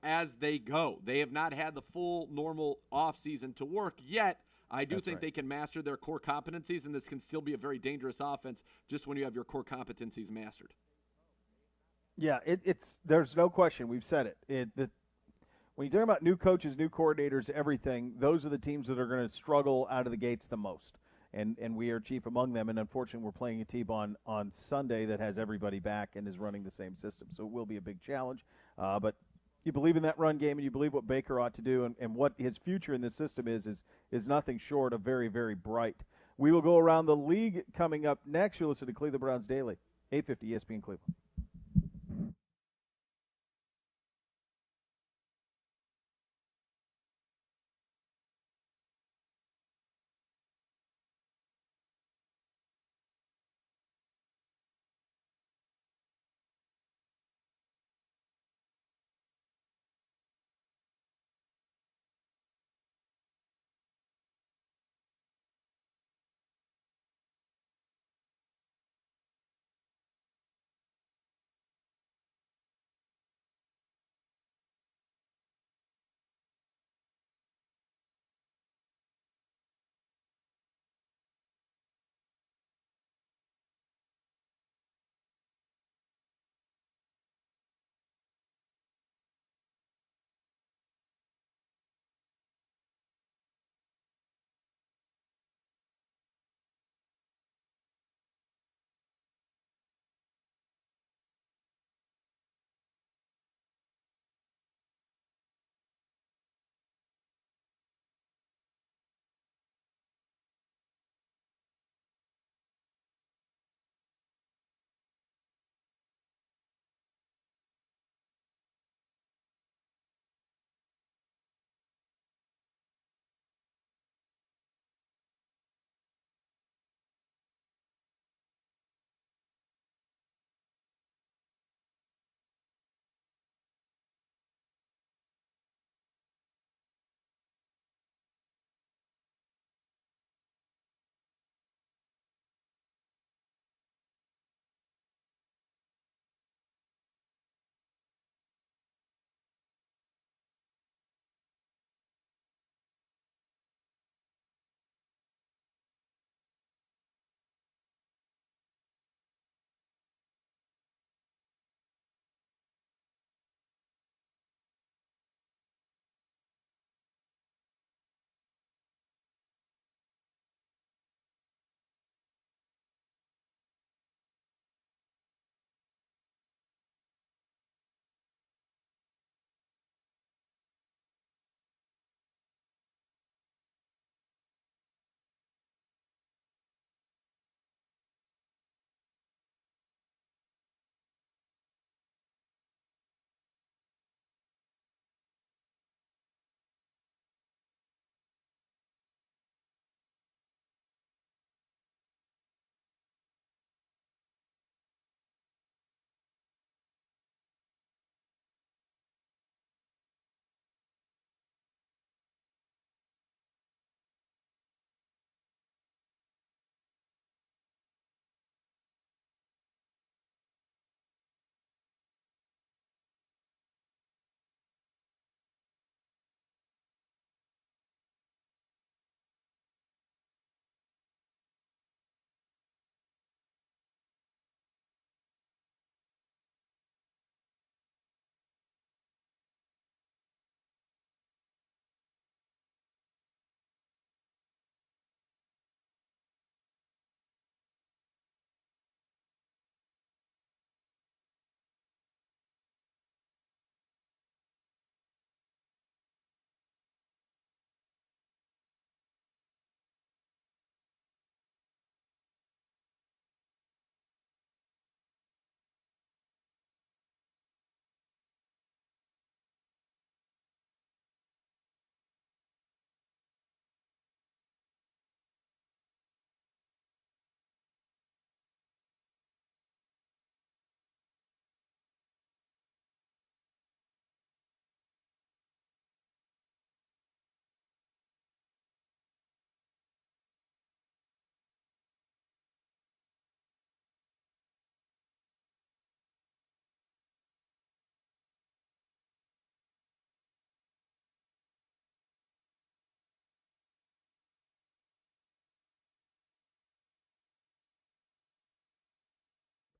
as they go. They have not had the full normal offseason to work yet. I do think they can master their core competencies, and this can still be a very dangerous offense just when you have your core competencies mastered. Yeah, there's no question. We've said it. When you talk about new coaches, new coordinators, everything, those are the teams that are going to struggle out of the gates the most. And we are chief among them. And unfortunately, we're playing a team on Sunday that has everybody back and is running the same system. So it will be a big challenge. But you believe in that run game, and you believe what Baker ought to do, and what his future in this system is nothing short of very, very bright. We will go around the league coming up next. You'll listen to Cleveland Browns Daily, 850 ESPN Cleveland.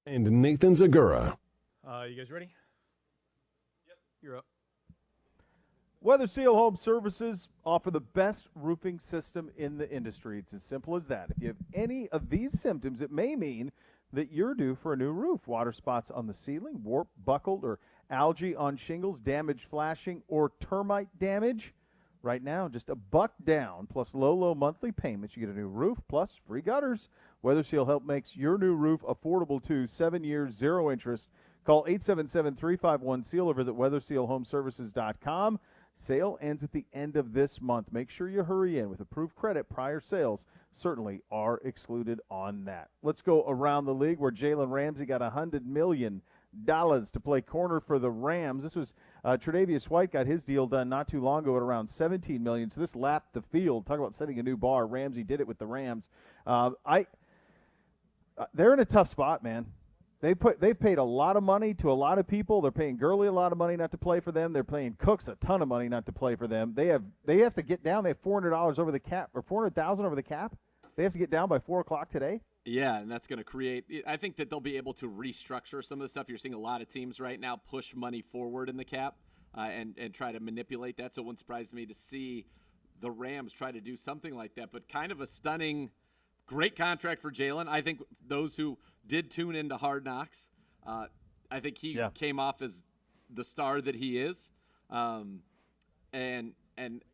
and Nathan Zegura. You guys ready? Yep. You're up. Weather Seal Home Services offer the best roofing system in the industry. It's as simple as that. If you have any of these symptoms, it may mean that you're due for a new roof. Water spots on the ceiling, warp, buckled, or algae on shingles, damaged flashing, or termite damage. Right now, just $1 down plus low monthly payments. You get a new roof plus free gutters. Weather Seal Help makes your new roof affordable too. 7 years, 0 interest. Call 877-351-SEAL or visit weathersealhomeservices.com. Sale ends at the end of this month. Make sure you hurry in with approved credit. Prior sales certainly are excluded on that. Let's go around the league where Jalen Ramsey got $100 million to play corner for the Rams. This was Tre'Davious White got his deal done not too long ago at around $17 million. So this lapped the field. Talk about setting a new bar. Ramsey did it with the Rams. They're in a tough spot, man. They paid a lot of money to a lot of people. They're paying Gurley a lot of money not to play for them. They're paying Cooks a ton of money not to play for them. They have to get down. They have $400 over the cap, or $400,000 over the cap. They have to get down by 4 o'clock today. Yeah, and that's going to create – I think that they'll be able to restructure some of the stuff. You're seeing a lot of teams right now push money forward in the cap and try to manipulate that. So it wouldn't surprise me to see the Rams try to do something like that. But kind of a stunning, great contract for Jalen. I think those who did tune into Hard Knocks, I think he came off as the star that he is. And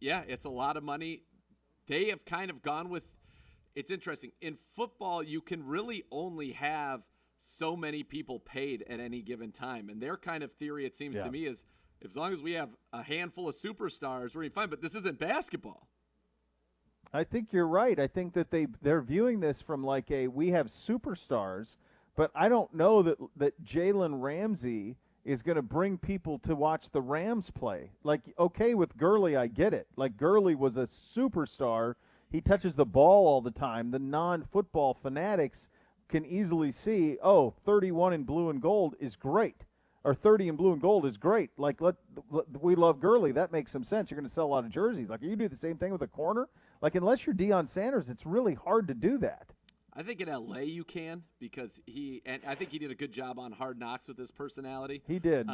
yeah, it's a lot of money. They have kind of gone with – it's interesting. In football, you can really only have so many people paid at any given time. And their kind of theory, it seems to me, is as long as we have a handful of superstars, we're going to be fine. But this isn't basketball. I think you're right. I think that they're viewing this from like we have superstars, but I don't know that Jalen Ramsey is going to bring people to watch the Rams play. Like, okay, with Gurley, I get it. Like, Gurley was a superstar. He touches the ball all the time. The non-football fanatics can easily see, 31 in blue and gold is great, or 30 in blue and gold is great. Like, we love Gurley. That makes some sense. You're going to sell a lot of jerseys. Like, you do the same thing with a corner? Like, unless you're Deion Sanders, it's really hard to do that. I think in L.A. you can because I think he did a good job on Hard Knocks with his personality. He did.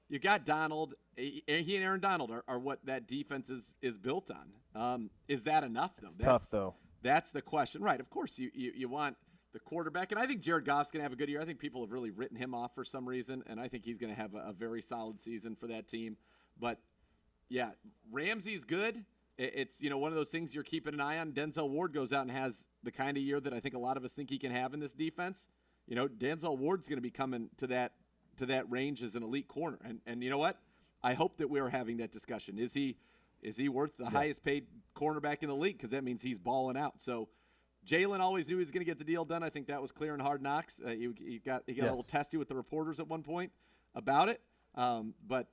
You got Donald. He and Aaron Donald are what that defense is built on. Is that enough, though? Tough, though. That's the question. Right, of course, you want the quarterback. And I think Jared Goff's going to have a good year. I think people have really written him off for some reason, and I think he's going to have a very solid season for that team. But, yeah, Ramsey's good. It's, one of those things you're keeping an eye on. Denzel Ward goes out and has the kind of year that I think a lot of us think he can have in this defense. Denzel Ward's going to be coming to that range as an elite corner. And you know what? I hope that we're having that discussion. Is he worth the highest paid cornerback in the league? Because that means he's balling out. So Jalen always knew he was going to get the deal done. I think that was clear in Hard Knocks. He got a little testy with the reporters at one point about it. But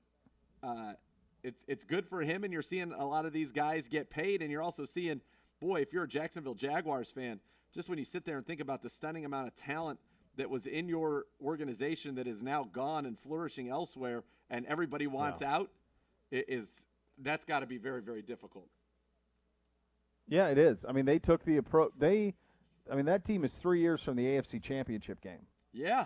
it's good for him, and you're seeing a lot of these guys get paid, and you're also seeing, boy, if you're a Jacksonville Jaguars fan, just when you sit there and think about the stunning amount of talent that was in your organization that is now gone and flourishing elsewhere, and everybody wants out, that's got to be very, very difficult. Yeah, it is. I mean, they took the approach. That team is 3 years from the AFC Championship game. Yeah.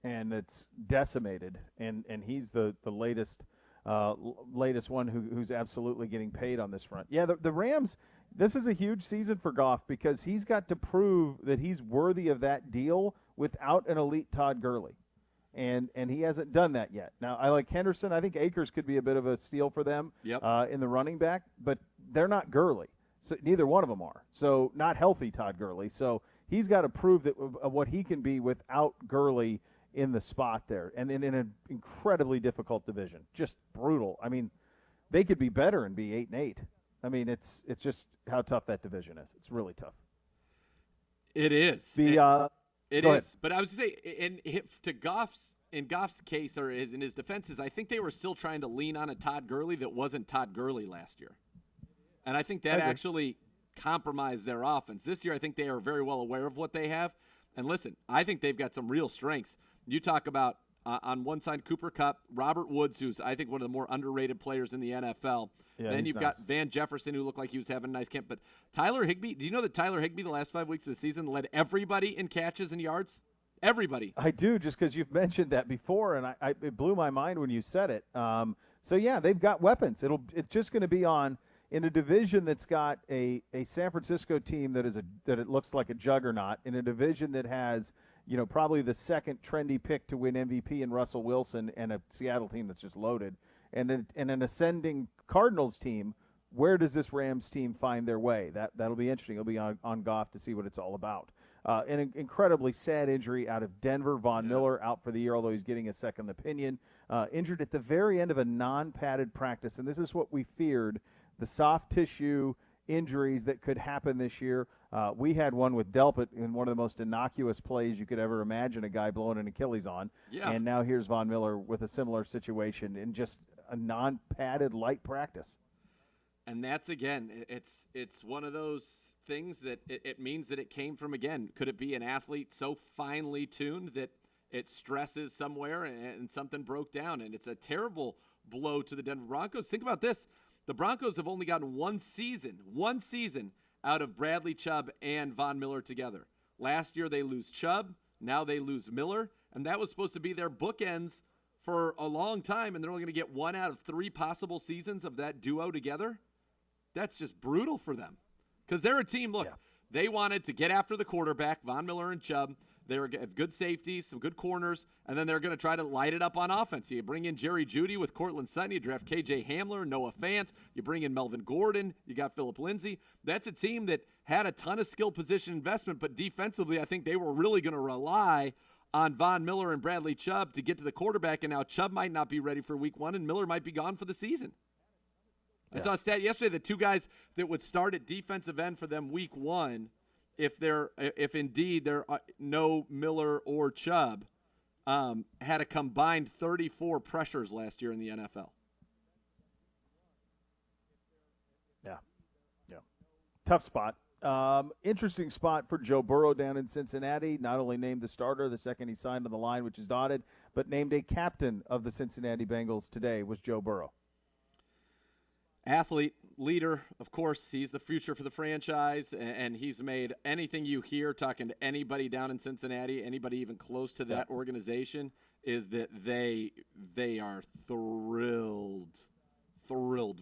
And it's decimated, and he's the latest one who's absolutely getting paid on this front. Yeah, the Rams. This is a huge season for Goff because he's got to prove that he's worthy of that deal without an elite Todd Gurley, and he hasn't done that yet. Now, I like Henderson. I think Akers could be a bit of a steal for them in the running back, but they're not Gurley. So neither one of them are. So not healthy Todd Gurley. So he's got to prove that what he can be without Gurley in the spot there, and in an incredibly difficult division, just brutal. I mean, they could be better and be 8-8. I mean, it's just how tough that division is. It's really tough. It is. It is. But I was going to say, in Goff's case, or in his defenses, I think they were still trying to lean on a Todd Gurley that wasn't Todd Gurley last year. And I think that actually compromised their offense. This year, I think they are very well aware of what they have. And listen, I think they've got some real strengths. You talk about On one side, Cooper Kupp, Robert Woods, who's I think one of the more underrated players in the NFL. Yeah, then he's you've nice. got Van Jefferson, who looked like he was having a nice camp. But Tyler Higbee, do you know that Tyler Higbee the last 5 weeks of the season led everybody in catches and yards? Everybody. I do, just because you've mentioned that before, and it blew my mind when you said it. So yeah, they've got weapons. It's just going to be on in a division that's got a San Francisco team that it looks like a juggernaut, in a division that has probably the second trendy pick to win MVP in Russell Wilson, and a Seattle team that's just loaded, and an ascending Cardinals team. Where does this Rams team find their way? That'll be interesting. It'll be on Goff to see what it's all about. An incredibly sad injury out of Denver. Von Miller out for the year, although he's getting a second opinion. Injured at the very end of a non-padded practice, and this is what we feared, the soft tissue injuries that could happen this year. We had one with Delpit in one of the most innocuous plays you could ever imagine a guy blowing an Achilles on. Yeah. And now here's Von Miller with a similar situation in just a non-padded light practice. And that's, again, it's one of those things that it means that it came from, again, could it be an athlete so finely tuned that it stresses somewhere and something broke down? And it's a terrible blow to the Denver Broncos. Think about this. The Broncos have only gotten one season out of Bradley Chubb and Von Miller together. Last year they lose Chubb, now they lose Miller, and that was supposed to be their bookends for a long time, and they're only going to get 1 out of 3 possible seasons of that duo together. That's just brutal for them, because they're a team, look, they wanted to get after the quarterback, Von Miller and Chubb. They have good safeties, some good corners, and then they're going to try to light it up on offense. You bring in Jerry Jeudy with Cortland Sutton. You draft K.J. Hamler, Noah Fant. You bring in Melvin Gordon. You got Phillip Lindsay. That's a team that had a ton of skill position investment, but defensively I think they were really going to rely on Von Miller and Bradley Chubb to get to the quarterback, and now Chubb might not be ready for week 1, and Miller might be gone for the season. I saw a stat yesterday that 2 guys that would start at defensive end for them week 1, if indeed there are no Miller or Chubb, had a combined 34 pressures last year in the NFL. Yeah. Tough spot. Interesting spot for Joe Burrow down in Cincinnati. Not only named the starter the second he signed on the line, which is dotted, but named a captain of the Cincinnati Bengals today was Joe Burrow. Athlete, leader, of course, he's the future for the franchise, and he's made anything you hear talking to anybody down in Cincinnati, anybody even close to that organization, is that they are thrilled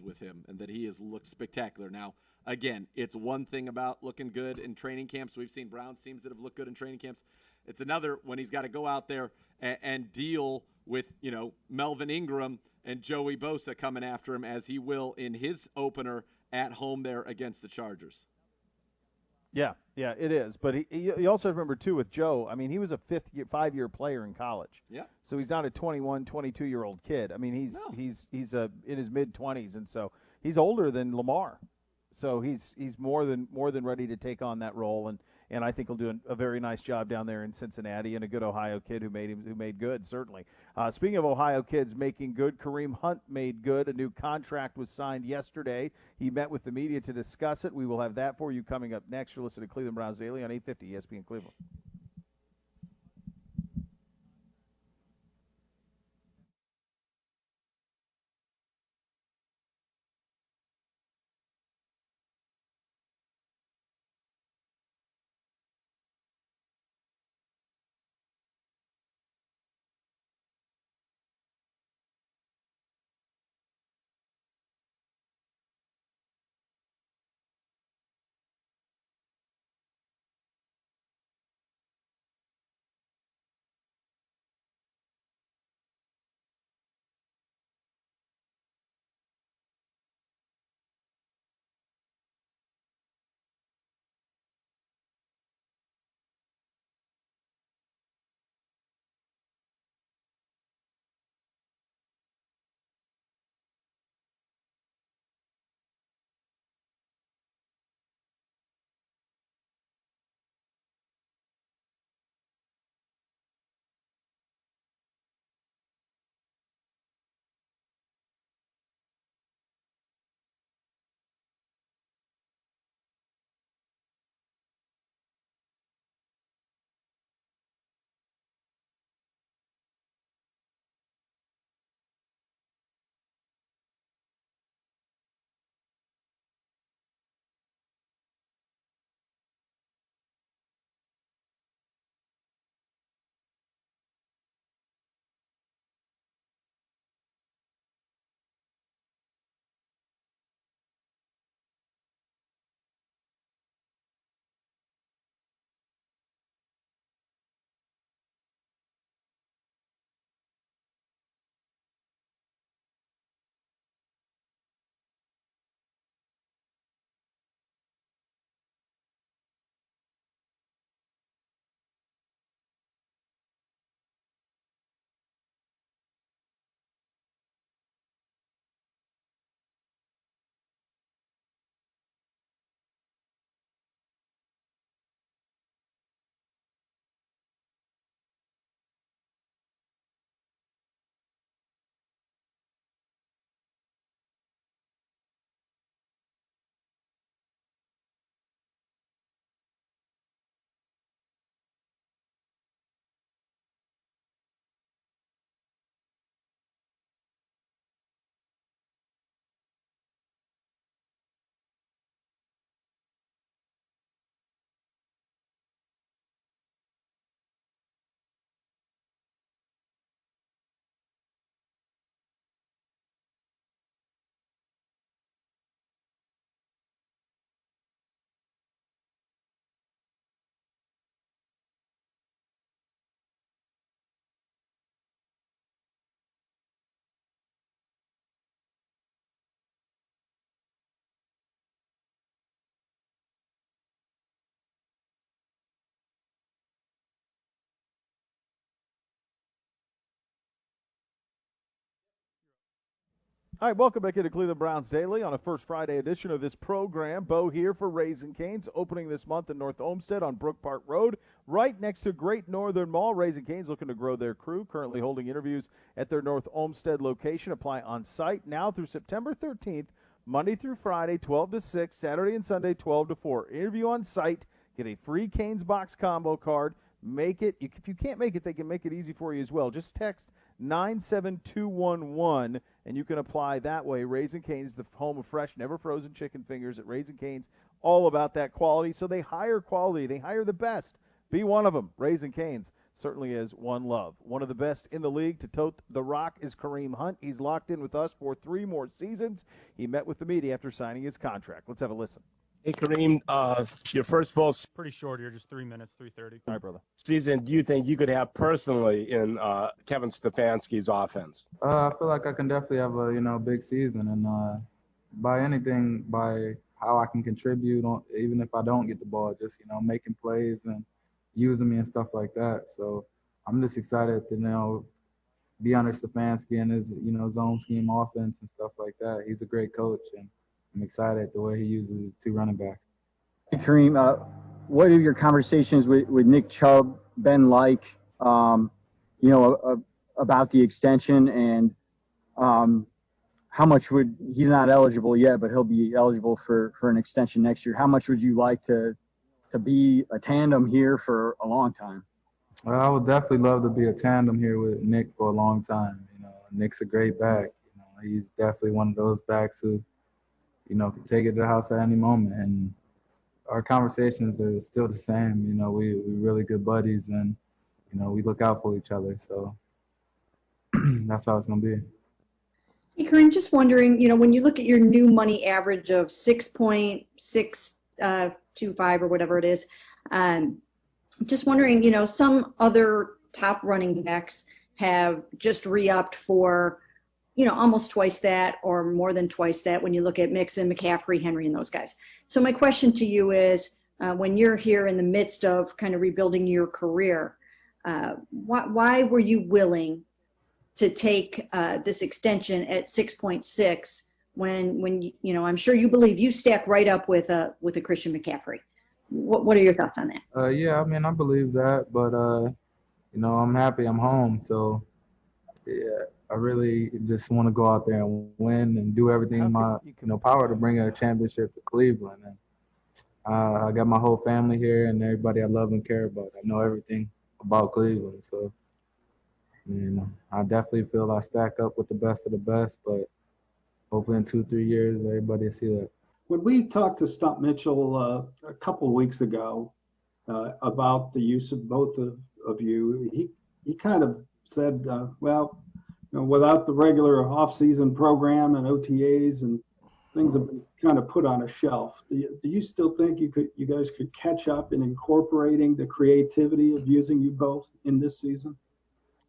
with him, and that he has looked spectacular. Now, again, it's one thing about looking good in training camps. We've seen Browns teams that have looked good in training camps. It's another when he's got to go out there and deal with, Melvin Ingram and Joey Bosa coming after him, as he will in his opener at home there against the Chargers. Yeah, it is. But you also remember, too, with Joe, I mean, he was a 5-year player in college. Yeah. So he's not a 21, 22-year-old kid. I mean, he's in his mid-20s, and so he's older than Lamar. So he's more than ready to take on that role, and I think he'll do a very nice job down there in Cincinnati, and a good Ohio kid who made good, certainly. Speaking of Ohio kids making good, Kareem Hunt made good. A new contract was signed yesterday. He met with the media to discuss it. We will have that for you coming up next. You're listening to Cleveland Browns Daily on 850 ESPN Cleveland. All right, welcome back into Cleveland Browns Daily on a first Friday edition of this program. Beau here for Raising Cane's, opening this month in North Olmsted on Brook Park Road, right next to Great Northern Mall. Raising Cane's looking to grow their crew, currently holding interviews at their North Olmsted location. Apply on site now through September 13th, Monday through Friday, 12 to 6, Saturday and Sunday, 12 to 4. Interview on site, get a free Cane's box combo card. Make it, if you can't make it, they can make it easy for you as well. Just text 97211, and you can apply that way. Raising Cane's, the home of fresh, never frozen chicken fingers at Raising Cane's, all about that quality. So they hire quality. They hire the best. Be one of them. Raising Cane's certainly is one love. One of the best in the league to tote the rock is Kareem Hunt. He's locked in with us for 3 more seasons. He met with the media after signing his contract. Let's have a listen. Hey, Kareem, your first full Pretty short here, just 3 minutes, 3:30. All right, brother. season do you think you could have personally in Kevin Stefanski's offense? I feel like I can definitely have a big season, and by how I can contribute, even if I don't get the ball, just making plays and using me and stuff like that. So I'm just excited to be under Stefanski and his zone scheme offense and stuff like that. He's a great coach, and I'm excited the way he uses his 2 running backs. Hey, Kareem, what have your conversations with Nick Chubb been like, about the extension, and how much he's not eligible yet, but he'll be eligible for an extension next year. How much would you like to be a tandem here for a long time? Well, I would definitely love to be a tandem here with Nick for a long time. Nick's a great back. He's definitely one of those backs who, can take it to the house at any moment. And our conversations are still the same. We're really good buddies, and, we look out for each other. So that's how it's going to be. Hey, Kareem, just wondering, when you look at your new money average of 6.625 or whatever it is, just wondering, some other top running backs have just re-upped for, almost twice that or more than twice that when you look at Mixon, McCaffrey, Henry, and those guys. So my question to you is, when you're here in the midst of kind of rebuilding your career, why were you willing to take this extension at 6.6 when I'm sure you believe you stack right up with a Christian McCaffrey? What are your thoughts on that? Yeah, I believe that, but I'm happy I'm home. So yeah, I really just want to go out there and win and do everything in my power to bring a championship to Cleveland. And I got my whole family here and everybody I love and care about. I know everything about Cleveland, so I definitely feel I stack up with the best of the best. But hopefully in 2-3 years, everybody will see that. When we talked to Stump Mitchell a couple of weeks ago about the use of both of you, he kind of said, without the regular off-season program and OTAs and things have been kind of put on a shelf. Do you still think you guys could catch up in incorporating the creativity of using you both in this season?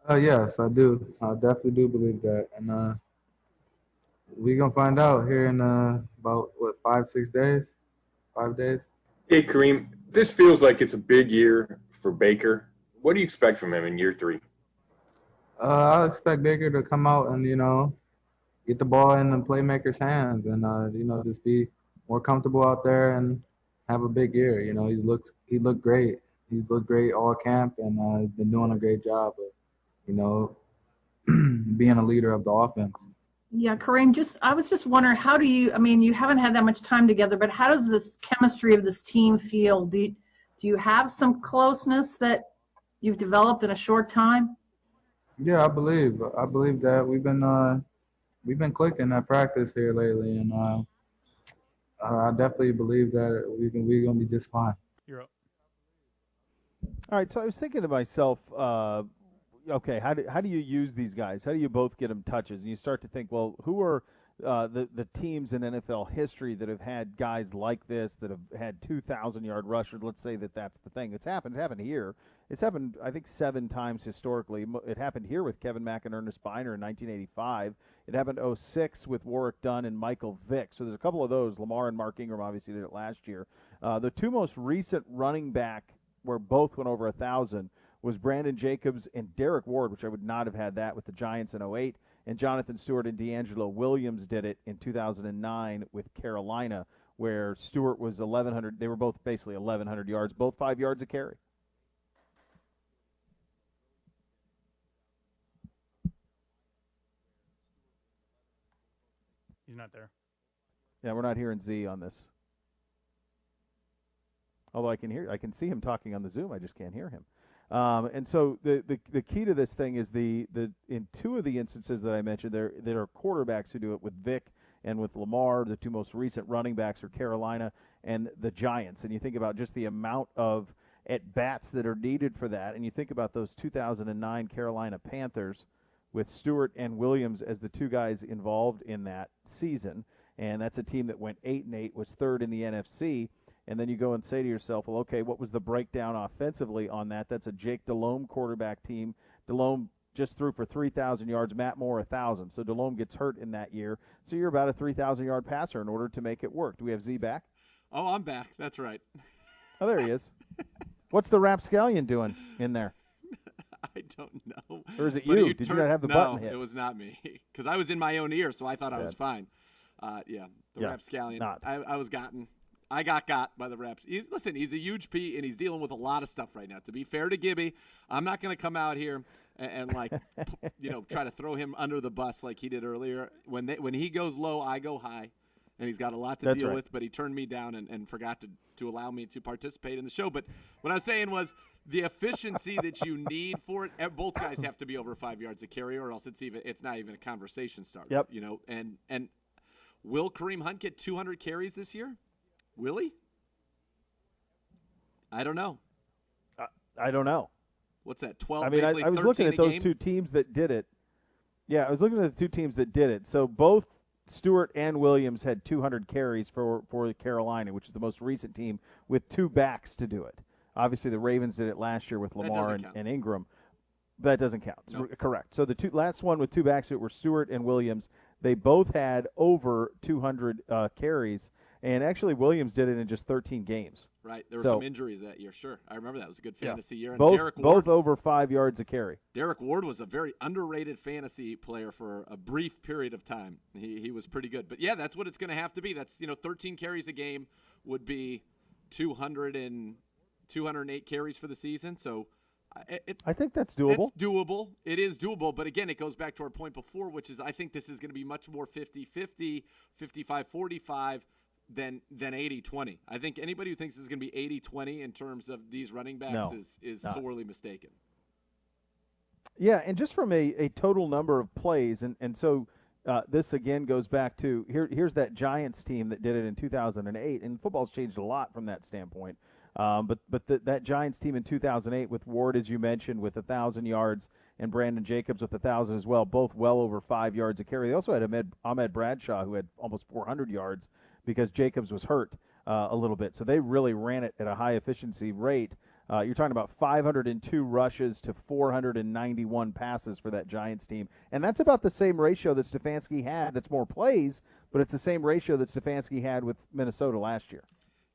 Yes, I do. I definitely do believe that, and we're gonna find out here in about 5-6 days, 5 days. Hey, Kareem, this feels like it's a big year for Baker. What do you expect from him in year 3? I expect Baker to come out and get the ball in the playmakers' hands and just be more comfortable out there and have a big year. He looked great. He's looked great all camp and he's been doing a great job of being a leader of the offense. Yeah, Kareem, I was just wondering, how do you, you haven't had that much time together, but how does this chemistry of this team feel? Do you have some closeness that you've developed in a short time? Yeah, I believe that we've been clicking at practice here lately, and I definitely believe that we're gonna be just fine. You're up. All right, so I was thinking to myself, okay, how do you use these guys? How do you both get them touches? And you start to think, well, who are the teams in NFL history that have had guys like this, that have had 2,000-yard rushers? Let's say that's the thing. It's happened here. It's happened, I think, 7 times historically. It happened here with Kevin Mack and Ernest Biner in 1985. It happened 2006 with Warwick Dunn and Michael Vick. So there's a couple of those. Lamar and Mark Ingram obviously did it last year. The 2 most recent running back where both went over 1,000 was Brandon Jacobs and Derek Ward, which I would not have had that with the Giants in 2008. And Jonathan Stewart and D'Angelo Williams did it in 2009 with Carolina, where Stewart was 1,100. They were both basically 1,100 yards, both 5 yards a carry. He's not there. Yeah, we're not hearing Z on this. Although I can see him talking on the Zoom. I just can't hear him. And so the key to this thing is in two of the instances that I mentioned, there are quarterbacks who do it with Vic and with Lamar. The two most recent running backs are Carolina and the Giants. And you think about just the amount of at-bats that are needed for that, and you think about those 2009 Carolina Panthers with Stewart and Williams as the two guys involved in that season. And that's a team that went 8-8, was third in the NFC. And then you go and say to yourself, well, okay, what was the breakdown offensively on that? That's a Jake Delhomme quarterback team. Delhomme just threw for 3,000 yards, Matt Moore 1,000. So Delhomme gets hurt in that year. So you're about a 3,000-yard passer in order to make it work. Do we have Z back? Oh, I'm back. That's right. Oh, there he is. What's the rapscallion doing in there? I don't know. Or is it But you? Did you not have the button hit? No, it was not me. Because I was in my own ear, so I thought I was Sad. fine. The rapscallion. not. I was gotten. I got by the Raps. Listen, he's a huge P, and he's dealing with a lot of stuff right now. To be fair to Gibby, I'm not going to come out here and like, try to throw him under the bus like he did earlier. When he goes low, I go high, and he's got a lot to deal with. But he turned me down and forgot to allow me to participate in the show. But what I was saying was the efficiency that you need for it. Both guys have to be over 5 yards a carry, or else it's not even a conversation starter. Yep. And will Kareem Hunt get 200 carries this year? Will he? I don't know. I don't know. What's that, 12? I mean, I was looking at those two teams that did it. Yeah, I was looking at the two teams that did it. So both Stewart and Williams had 200 carries for Carolina, which is the most recent team, with two backs to do it. Obviously, the Ravens did it last year with Lamar and Ingram. That doesn't count. Nope. Correct. So the last one with two backs that were Stewart and Williams, they both had over 200 carries. And actually, Williams did it in just 13 games. Right. There were some injuries that year. Sure. I remember that. It was a good fantasy year. And Both over 5 yards a carry. Derek Ward was a very underrated fantasy player for a brief period of time. He was pretty good. But, yeah, that's what it's going to have to be. That's, 13 carries a game would be 208 carries for the season. So I think that's doable. It's doable. It is doable. But, again, it goes back to our point before, which is I think this is going to be much more 50-50, 55-45. Than 80-20. I think anybody who thinks this is going to be 80-20 in terms of these running backs is sorely mistaken. Yeah, and just from a total number of plays, and so this again goes back to here's that Giants team that did it in 2008, and football's changed a lot from that standpoint. But that Giants team in 2008 with Ward, as you mentioned, with 1,000 yards, and Brandon Jacobs with 1,000 as well, both well over 5 yards a carry. They also had Ahmed Bradshaw, who had almost 400 yards, because Jacobs was hurt a little bit. So they really ran it at a high efficiency rate. You're talking about 502 rushes to 491 passes for that Giants team. And that's about the same ratio that Stefanski had. That's more plays, but it's the same ratio that Stefanski had with Minnesota last year.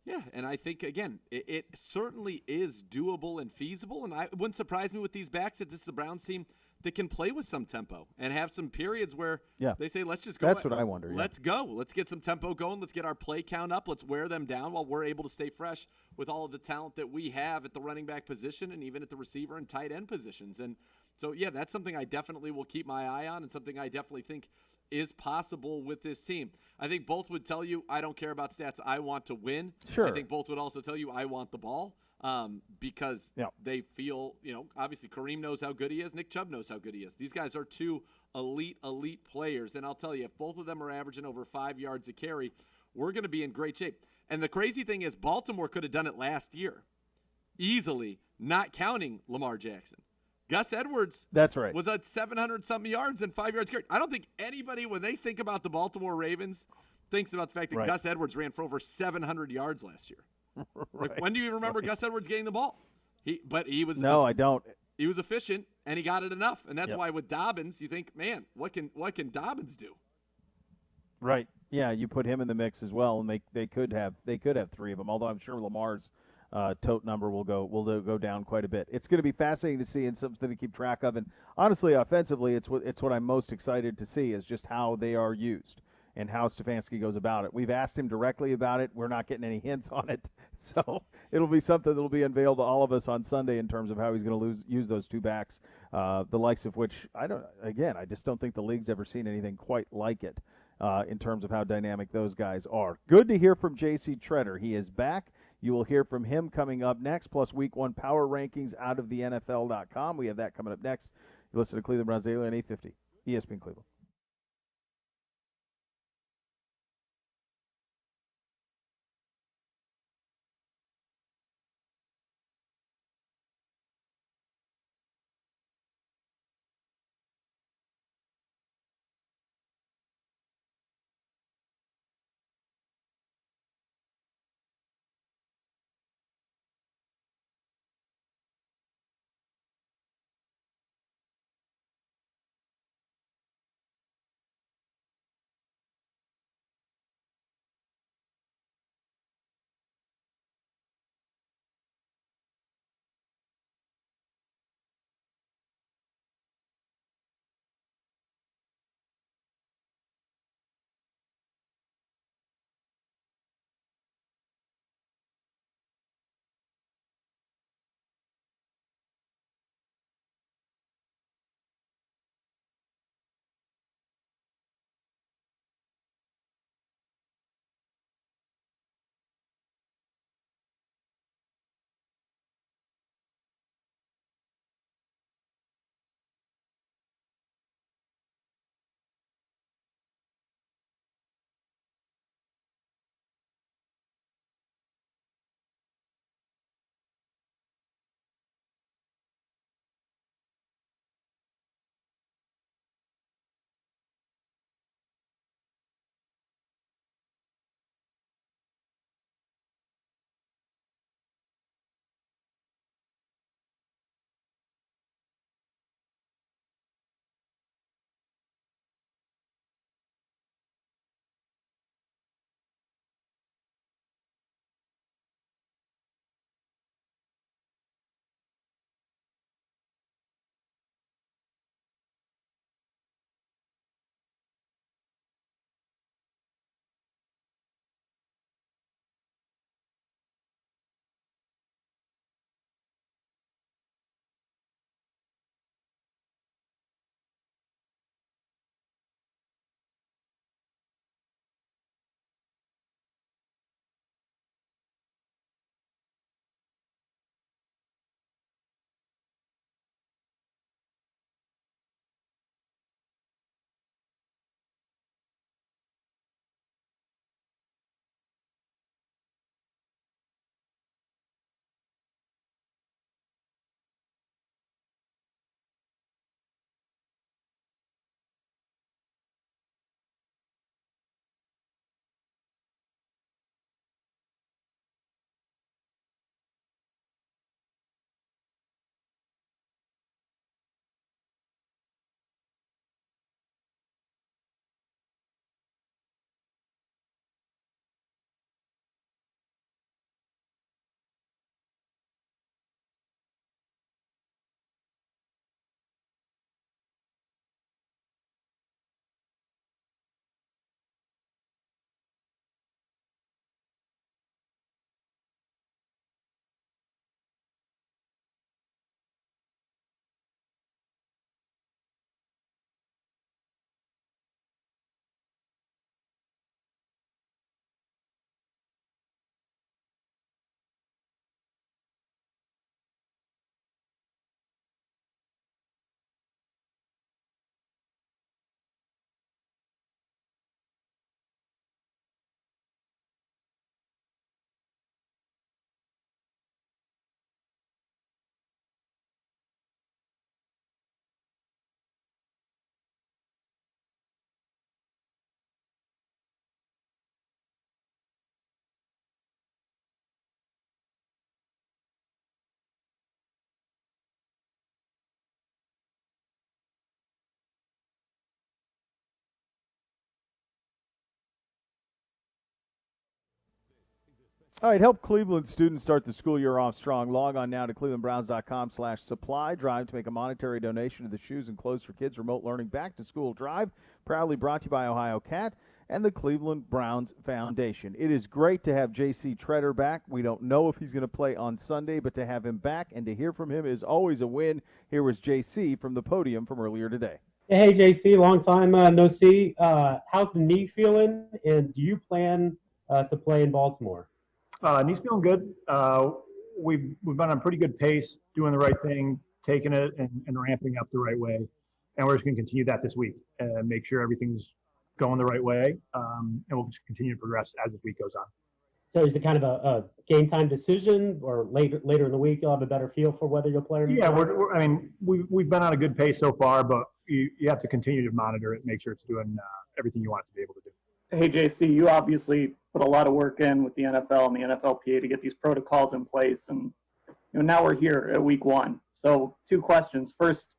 Yeah, and I think, again, it certainly is doable and feasible. And it wouldn't surprise me with these backs that this is a Browns team that can play with some tempo and have some periods where they say, let's just go. That's what I wonder. Let's go. Let's get some tempo going. Let's get our play count up. Let's wear them down while we're able to stay fresh with all of the talent that we have at the running back position and even at the receiver and tight end positions. And so, yeah, that's something I definitely will keep my eye on and something I definitely think is possible with this team. I think both would tell you, I don't care about stats. I want to win. Sure. I think both would also tell you, I want the ball. Because they feel, obviously Kareem knows how good he is. Nick Chubb knows how good he is. These guys are two elite players. And I'll tell you, if both of them are averaging over 5 yards a carry, we're going to be in great shape. And the crazy thing is Baltimore could have done it last year easily, not counting Lamar Jackson. Gus Edwards was at 700-something yards and 5 yards carry. I don't think anybody, when they think about the Baltimore Ravens, thinks about the fact that Gus Edwards ran for over 700 yards last year. Like, when do you remember Gus Edwards getting the ball? I don't. He was efficient and he got it enough, and that's why with Dobbins, you think, man, what can Dobbins do? Right. Yeah, you put him in the mix as well, and they could have three of them. Although I'm sure Lamar's tote number will go down quite a bit. It's going to be fascinating to see and something to keep track of. And honestly, offensively, it's what I'm most excited to see is just how they are used and how Stefanski goes about it. We've asked him directly about it. We're not getting any hints on it. So it'll be something that will be unveiled to all of us on Sunday in terms of how he's going to use those two backs, the likes of which I just don't think the league's ever seen anything quite like it in terms of how dynamic those guys are. Good to hear from J.C. Treader. He is back. You will hear from him coming up next, plus Week 1 power rankings out of the NFL.com. We have that coming up next. You listen to Cleveland Browns Daily on 850 ESPN Cleveland. All right, help Cleveland students start the school year off strong. Log on now to clevelandbrowns.com/supply drive to make a monetary donation to the Shoes and Clothes for Kids Remote Learning Back to School Drive, proudly brought to you by Ohio Cat and the Cleveland Browns Foundation. It is great to have J.C. Treader back. We don't know if he's going to play on Sunday, but to have him back and to hear from him is always a win. Here was J.C. from the podium from earlier today. Hey, JC, long time no see. How's the knee feeling, and do you plan to play in Baltimore? Knee's feeling good. We've been on a pretty good pace, doing the right thing, taking it and ramping up the right way. And we're just going to continue that this week and make sure everything's going the right way. And we'll just continue to progress as the week goes on. So is it kind of a game time decision, or later in the week you'll have a better feel for whether you'll play or not? Yeah, we've been on a good pace so far, but you have to continue to monitor it, make sure it's doing everything you want it to be able to do. Hey, JC, you obviously put a lot of work in with the NFL and the NFLPA to get these protocols in place. And now we're here at week 1. So 2 questions. First,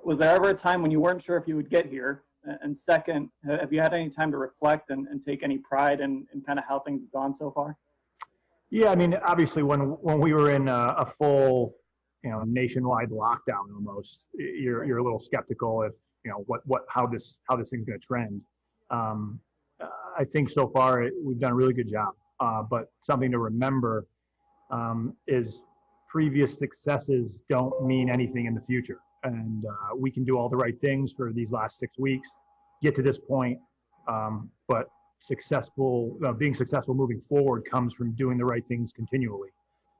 was there ever a time when you weren't sure if you would get here? And second, have you had any time to reflect and take any pride in kind of how things have gone so far? Yeah, obviously when we were in a full, nationwide lockdown almost, you're a little skeptical if, how this thing's going to trend. I think so far we've done a really good job. But something to remember is previous successes don't mean anything in the future. And we can do all the right things for these last 6 weeks, get to this point. But being successful moving forward comes from doing the right things continually.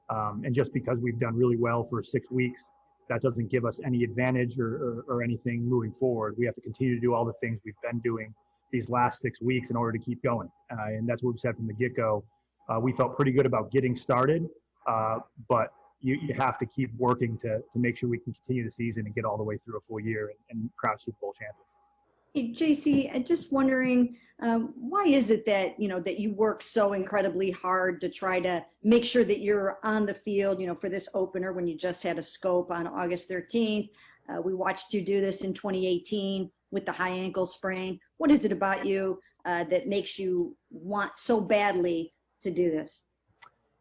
And just because we've done really well for 6 weeks, that doesn't give us any advantage or anything moving forward. We have to continue to do all the things we've been doing these last 6 weeks in order to keep going. And that's what we've said from the get-go. We felt pretty good about getting started, but you have to keep working to make sure we can continue the season and get all the way through a full year and crown Super Bowl champion. Hey, JC, just wondering, why is it that, that you work so incredibly hard to try to make sure that you're on the field, for this opener when you just had a scope on August 13th? We watched you do this in 2018 with the high ankle sprain. What is it about you that makes you want so badly to do this?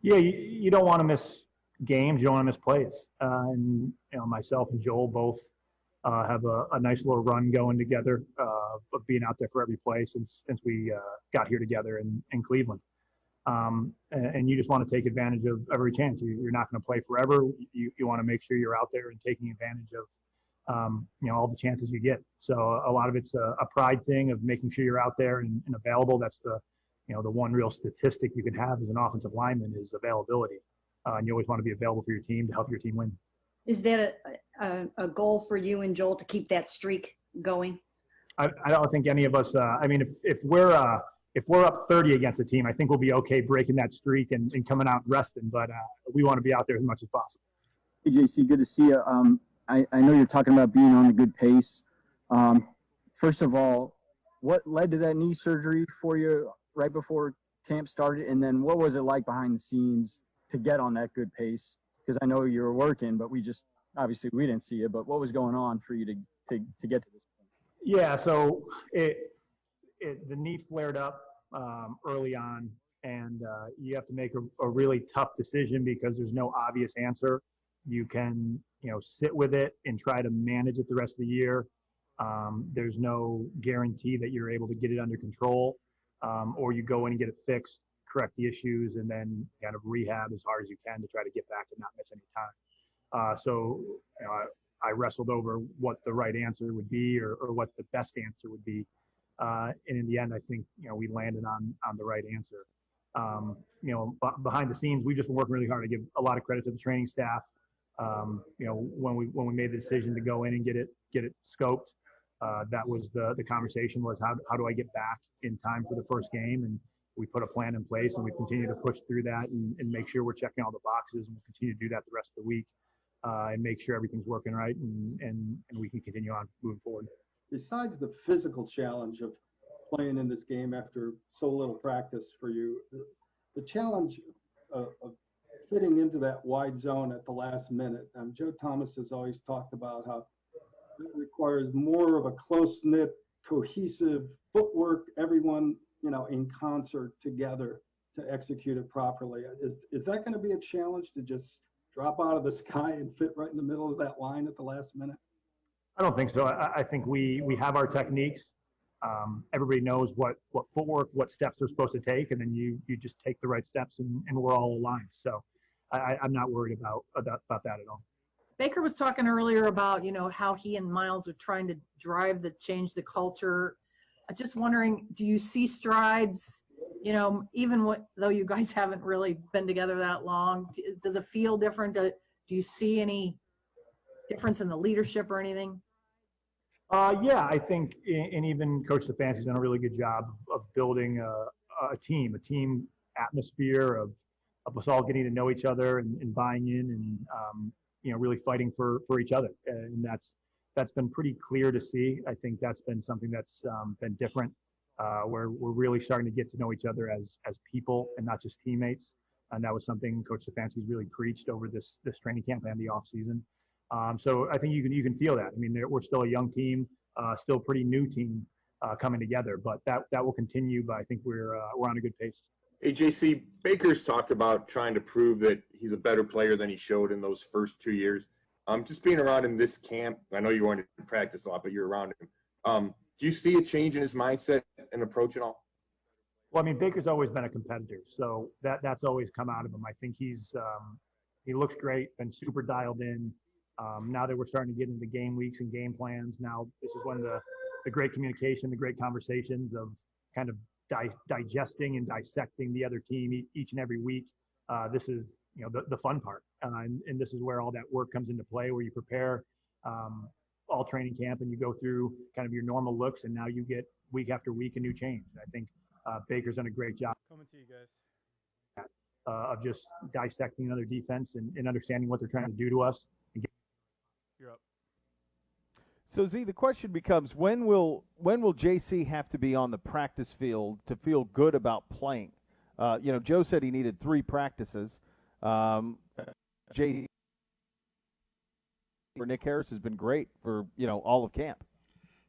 Yeah, you don't want to miss games. You don't want to miss plays. And myself and Joel both have a nice little run going together of being out there for every play since we got here together in Cleveland. And you just want to take advantage of every chance. You're not going to play forever. You want to make sure you're out there and taking advantage of all the chances you get. So a lot of it's a pride thing of making sure you're out there and available. That's the one real statistic you can have as an offensive lineman is availability. And you always want to be available for your team to help your team win. Is that a goal for you and Joel to keep that streak going? I don't think any of us. If we're up 30 against a team, I think we'll be okay breaking that streak and coming out and resting. But we want to be out there as much as possible. Hey, JC, good to see you. I know you're talking about being on a good pace. First of all, what led to that knee surgery for you right before camp started? And then what was it like behind the scenes to get on that good pace? Because I know you were working, but we didn't see it. But what was going on for you to get to this point? Yeah, so the knee flared up early on, and you have to make a really tough decision because there's no obvious answer. You can sit with it and try to manage it the rest of the year. There's no guarantee that you're able to get it under control, or you go in and get it fixed, correct the issues, and then kind of rehab as hard as you can to try to get back and not miss any time. So I wrestled over what the right answer would be or what the best answer would be. And in the end, I think, we landed on the right answer. Behind the scenes, we've just been working really hard. to give a lot of credit to the training staff. When we made the decision to go in and get it scoped, that was the conversation was how do I get back in time for the first game? And we put a plan in place, and we continue to push through that and make sure we're checking all the boxes, and we'll continue to do that the rest of the week and make sure everything's working right, and we can continue on moving forward. Besides the physical challenge of playing in this game after so little practice for you, the challenge of fitting into that wide zone at the last minute. Joe Thomas has always talked about how it requires more of a close-knit, cohesive footwork, everyone, in concert together. to execute it properly. Is that going to be a challenge to just drop out of the sky and fit right in the middle of that line at the last minute? I don't think so. I think we have our techniques. Everybody knows what footwork, what steps they're supposed to take, and then you just take the right steps, and we're all aligned. So I'm not worried about that at all. Baker was talking earlier about, how he and Miles are trying to change the culture. I'm just wondering, do you see strides, even though you guys haven't really been together that long, does it feel different? Do you see any difference in the leadership or anything? Yeah, I think, and even Coach Stefanski's done a really good job of building a team atmosphere of us all getting to know each other and buying in and really fighting for each other. And that's been pretty clear to see. I think that's been something that's been different, where we're really starting to get to know each other as people and not just teammates. And that was something Coach Stefanski's really preached over this training camp and the off season. So I think you can feel that. I mean, we're still a young team, still a pretty new team coming together, but that will continue. But I think we're on a good pace. Hey, JC, Baker's talked about trying to prove that he's a better player than he showed in those first 2 years. Just being around in this camp, I know you're going to practice a lot, but you're around him. Do you see a change in his mindset and approach at all? Well, I mean, Baker's always been a competitor, so that's always come out of him. I think he looks great, been super dialed in. Now that we're starting to get into game weeks and game plans, now this is when the great communication, the great conversations of kind of digesting and dissecting the other team each and every week. This is the fun part, and this is where all that work comes into play, where you prepare all training camp and you go through kind of your normal looks, and now you get week after week a new change. I think Baker's done a great job. Coming to you guys. Of just dissecting another defense and understanding what they're trying to do to us. You're up. So Z, the question becomes, when will JC have to be on the practice field to feel good about playing? Joe said he needed 3 practices. JC for Nick Harris has been great for all of camp.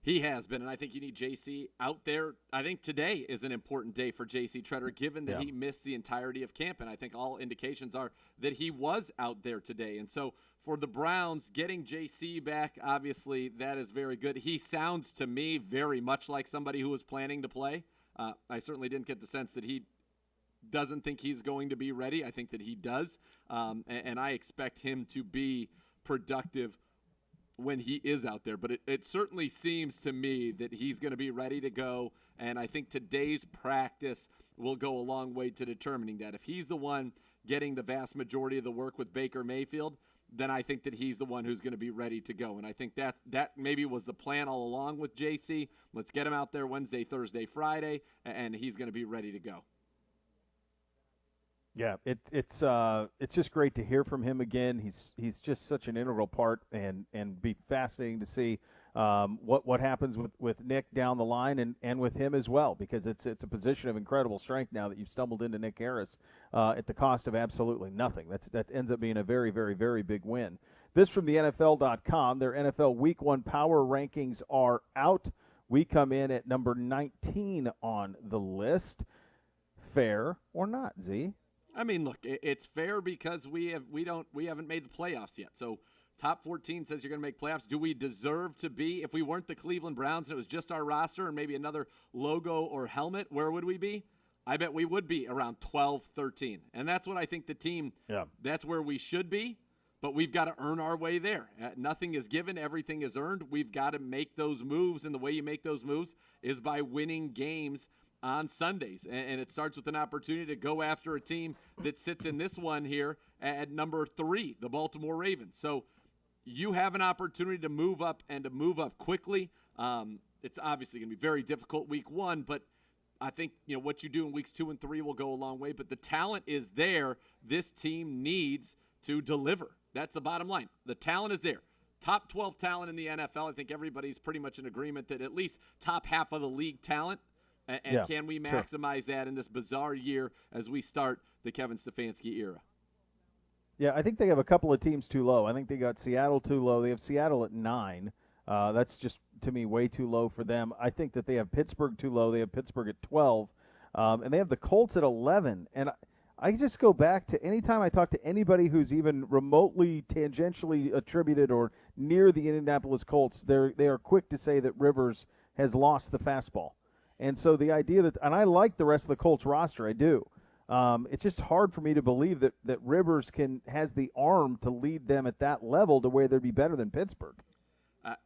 He has been, and I think you need JC out there. I think today is an important day for JC Tretter, given that he missed the entirety of camp, and I think all indications are that he was out there today. And so for the Browns, getting JC back, obviously that is very good. He sounds to me very much like somebody who was planning to play. I certainly didn't get the sense that he doesn't think he's going to be ready. I think that he does, and I expect him to be productive when he is out there. But it certainly seems to me that he's going to be ready to go, and I think today's practice will go a long way to determining that. If he's the one getting the vast majority of the work with Baker Mayfield, then I think that he's the one who's going to be ready to go. And I think that maybe was the plan all along with JC. Let's get him out there Wednesday, Thursday, Friday, and he's going to be ready to go. Yeah, it's just great to hear from him again. He's just such an integral part, and be fascinating to see what happens with Nick down the line and with him as well, because it's a position of incredible strength now that you've stumbled into Nick Harris at the cost of absolutely nothing. That ends up being a very, very, very big win. This from the NFL.com. Their NFL Week 1 power rankings are out. We come in at number 19 on the list. Fair or not, Z? I mean, look, it's fair because we haven't made the playoffs yet. So top 14 says you're going to make playoffs. Do we deserve to be? If we weren't the Cleveland Browns and it was just our roster and maybe another logo or helmet, where would we be? I bet we would be around 12, 13. And that's what I think the team, that's where we should be. But we've got to earn our way there. Nothing is given. Everything is earned. We've got to make those moves. And the way you make those moves is by winning games on Sundays. And it starts with an opportunity to go after a team that sits in this one here at number 3, the Baltimore Ravens. So you have an opportunity to move up and to move up quickly. It's obviously going to be very difficult week 1, but I think what you do in weeks 2 and 3 will go a long way. But the talent is there. This team needs to deliver. That's the bottom line. The talent is there. Top 12 talent in the NFL. I think everybody's pretty much in agreement that at least top half of the league talent. And can we maximize that in this bizarre year as we start the Kevin Stefanski era? Yeah, I think they have a couple of teams too low. I think they got Seattle too low. They have Seattle at 9. That's just, to me, way too low for them. I think that they have Pittsburgh too low. They have Pittsburgh at 12. and they have the Colts at 11. And I just go back to any time I talk to anybody who's even remotely tangentially attributed or near the Indianapolis Colts, they are quick to say that Rivers has lost the fastball. And so the idea that, and I like the rest of the Colts roster, I do. It's just hard for me to believe that Rivers has the arm to lead them at that level to where they'd be better than Pittsburgh.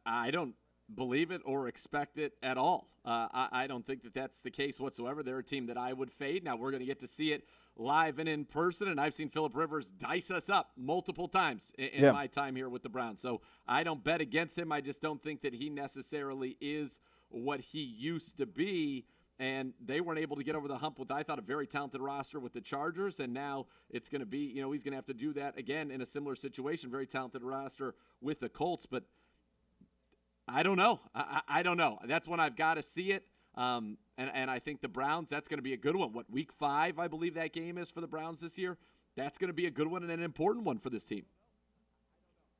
I don't believe it or expect it at all. I don't think that that's the case whatsoever. They're a team that I would fade. Now, we're going to get to see it live and in person, and I've seen Phillip Rivers dice us up multiple times in my time here with the Browns. So I don't bet against him. I just don't think that he necessarily is what he used to be. And they weren't able to get over the hump with, I thought, a very talented roster with the Chargers. And now it's going to be, he's going to have to do that again in a similar situation. Very talented roster with the Colts. But I don't know. I don't know. That's when I've got to see it. And I think the Browns, that's going to be a good one. Week 5, I believe that game is for the Browns this year. That's going to be a good one and an important one for this team.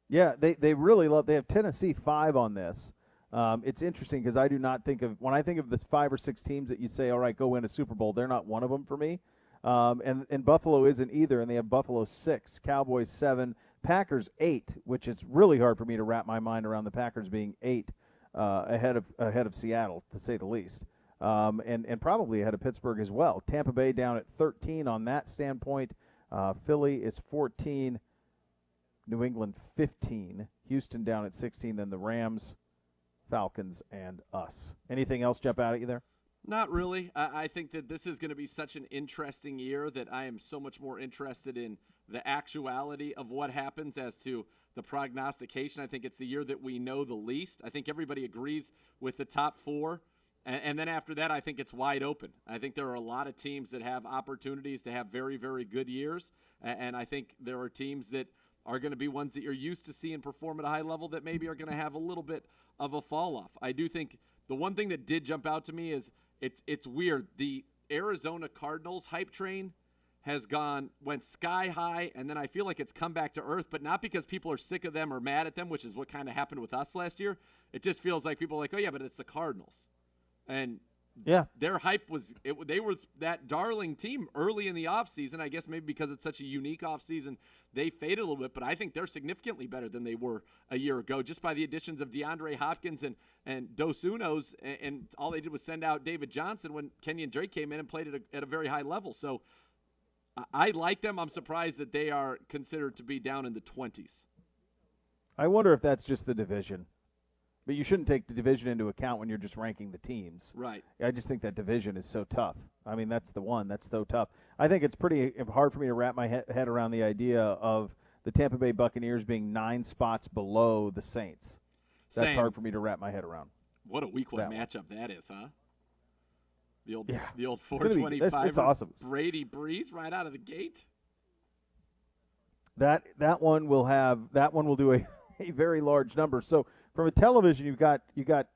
Yeah, they really they have Tennessee 5 on this. It's interesting because I do not think when I think of the 5 or 6 teams that you say, all right, go win a Super Bowl, they're not one of them for me. And Buffalo isn't either, and they have Buffalo 6, Cowboys 7, Packers 8, which is really hard for me to wrap my mind around the Packers being 8 ahead of Seattle, to say the least, and probably ahead of Pittsburgh as well. Tampa Bay down at 13 on that standpoint. Philly is 14, New England 15, Houston down at 16, then the Rams, Falcons, and us. Anything else jump out at you there? Not really. I think that this is going to be such an interesting year that I am so much more interested in the actuality of what happens as to the prognostication. I think it's the year that we know the least. I think everybody agrees with the top 4. And then after that, I think it's wide open. I think there are a lot of teams that have opportunities to have very, very good years. And I think there are teams that are going to be ones that you're used to seeing perform at a high level that maybe are going to have a little bit of a fall off. I do think the one thing that did jump out to me is it's weird. The Arizona Cardinals hype train went sky high, and then I feel like it's come back to earth, but not because people are sick of them or mad at them, which is what kind of happened with us last year. It just feels like people are like, oh yeah, but it's the Cardinals. And yeah, their hype they were that darling team early in the offseason. I guess maybe because it's such a unique offseason, they faded a little bit, but I think they're significantly better than they were a year ago just by the additions of DeAndre Hopkins and Dos Unos, and all they did was send out David Johnson when Kenyon Drake came in and played at a very high level. So I like them. I'm surprised that they are considered to be down in the 20s. I wonder if that's just the division. But you shouldn't take the division into account when you're just ranking the teams. Right. I just think that division is so tough. I mean, that's the one. That's so tough. I think it's pretty hard for me to wrap my head around the idea of the Tampa Bay Buccaneers being 9 spots below the Saints. That's hard for me to wrap my head around. What a week 1 matchup that is, huh? The old 425 it's awesome. Brady Breeze right out of the gate. That one will do a very large number. So from a television, you got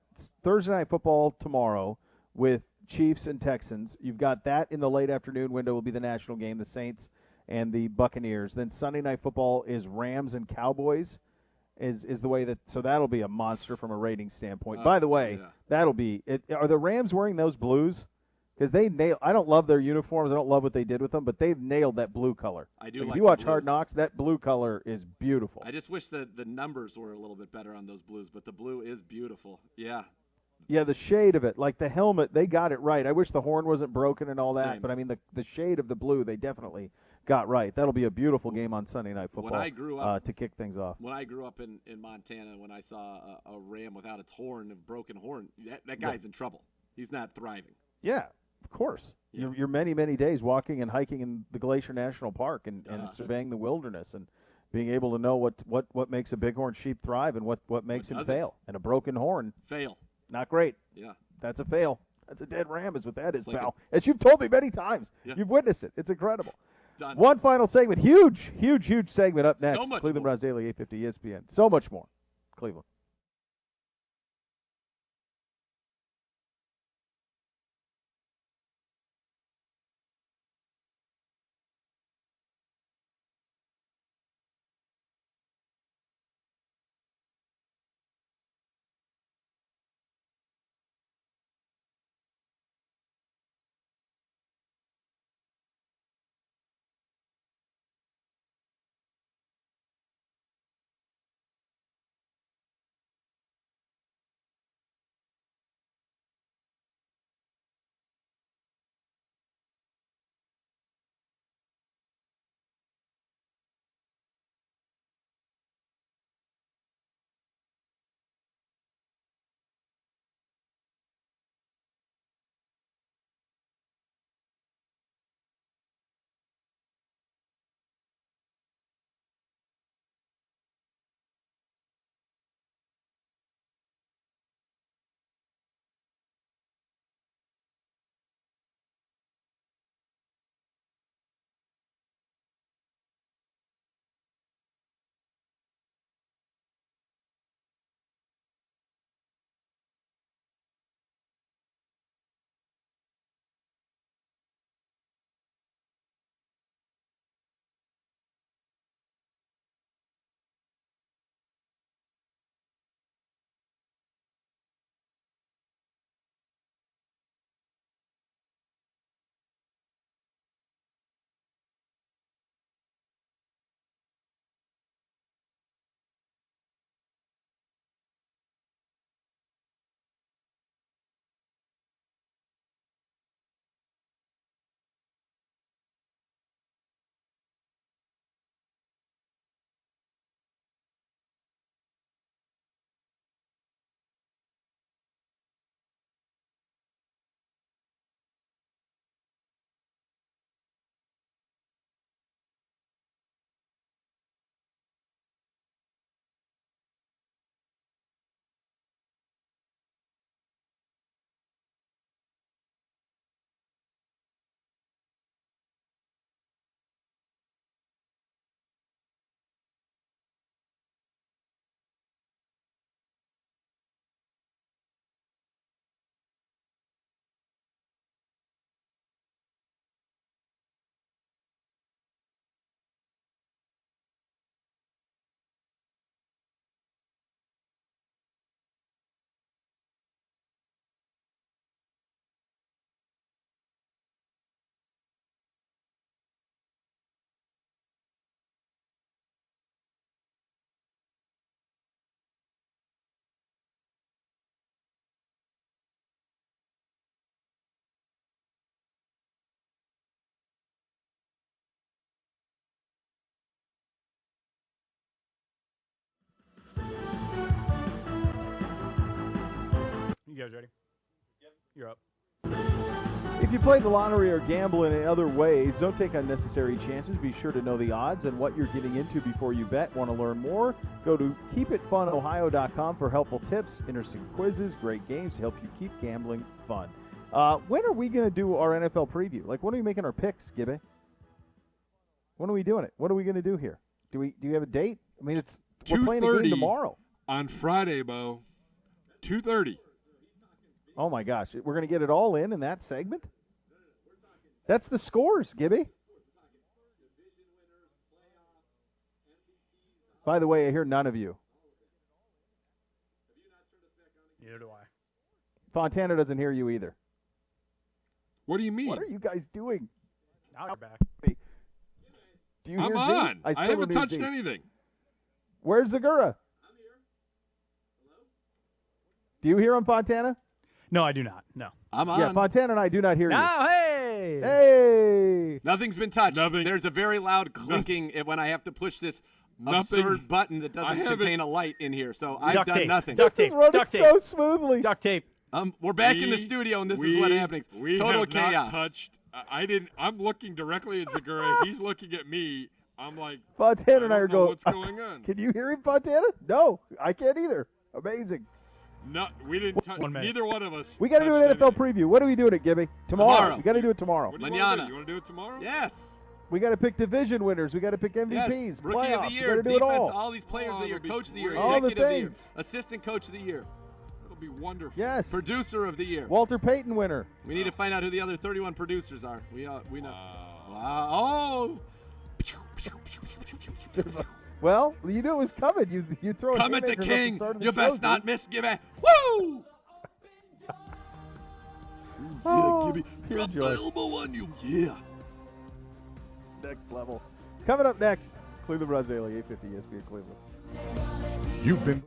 Thursday Night Football tomorrow with Chiefs and Texans. You've got that in the late afternoon window will be the national game, the Saints and the Buccaneers. Then Sunday Night Football is Rams and Cowboys is the way so that'll be a monster from a rating standpoint. By the way, that'll be it. Are the Rams wearing those blues? Because I don't love their uniforms. I don't love what they did with them, but they've nailed that blue color. I do. If you watch Hard Knocks, that blue color is beautiful. I just wish that the numbers were a little bit better on those blues, but the blue is beautiful. Yeah. Yeah, the shade of it, like the helmet, they got it right. I wish the horn wasn't broken and all that, Same. But I mean the shade of the blue, they definitely got right. That'll be a beautiful game on Sunday Night Football. When I grew up, to kick things off. When I grew up in Montana, when I saw a ram without its horn, a broken horn, that guy's in trouble. He's not thriving. Yeah. Of course. Yeah. You're many, many days walking and hiking in the Glacier National Park and surveying the wilderness and being able to know what makes a bighorn sheep thrive and what makes him fail. And a broken horn. Fail. Not great. Yeah. That's a fail. That's a dead ram is what that is, pal. As you've told me many times. Yeah. You've witnessed it. It's incredible. Done. One final segment. Huge segment up next. So much Cleveland more. Browns Daily, 850 ESPN. So much more. Cleveland. You guys ready? Yep. You're up. If you play the lottery or gamble in other ways, don't take unnecessary chances. Be sure to know the odds and what you're getting into before you bet. Want to learn more? Go to keepitfunohio.com for helpful tips, interesting quizzes, great games to help you keep gambling fun. When are we going to do our NFL preview? Like, when are we making our picks, Gibby? When are we doing it? What are we going to do here? Do you have a date? I mean, we're playing a game tomorrow. On Friday, Beau. 2:30. Oh, my gosh. We're going to get it all in that segment? That's the scores, Gibby. By the way, I hear none of you. Neither do I. Fontana doesn't hear you either. What do you mean? What are you guys doing? Now you're back. Do you I'm hear on. Z? I haven't touched anything. Where's Zegura? Do you hear him, Fontana? No, I do not. No. I'm on. Yeah, Fontana and I do not hear you. No, hey! Hey! Nothing's been touched. Nothing. There's a very loud clinking when I have to push this absurd button that doesn't contain a light in here. So I've done nothing. Duct tape. Duct tape. So smoothly. Duct tape. We're back in the studio, and this is what happens. Total have chaos. Not touched. I didn't. I'm looking directly at Zegura. He's looking at me. I'm like, Fontana and I are going. What's going on? Can you hear him, Fontana? No, I can't either. Amazing. No, we didn't touch. Neither one of us. We got to do an NFL preview. When are we doing it, Gibby? Tomorrow. We got to do it tomorrow. What do you want to do? You want to do it tomorrow? Yes. We got to pick division winners. We got to pick MVPs. Yes. Rookie playoffs. of the We year, gotta do it defense, all these players of the year, coach of the year, all the executive of the year, things. assistant coach of the year. It'll be wonderful. Yes. Producer of the year. Walter Payton winner. We need to find out who the other 31 producers are. We know. Wow. Oh. Well, you knew it was coming. You throw. Come at the haymakers king. at the start of the You best show, not dude. miss, Gibby. Woo! Oh, Gibby. Drop the elbow on you. Yeah. Next level. Coming up next, Cleveland Browns Daily, 850 ESPN Cleveland. You've been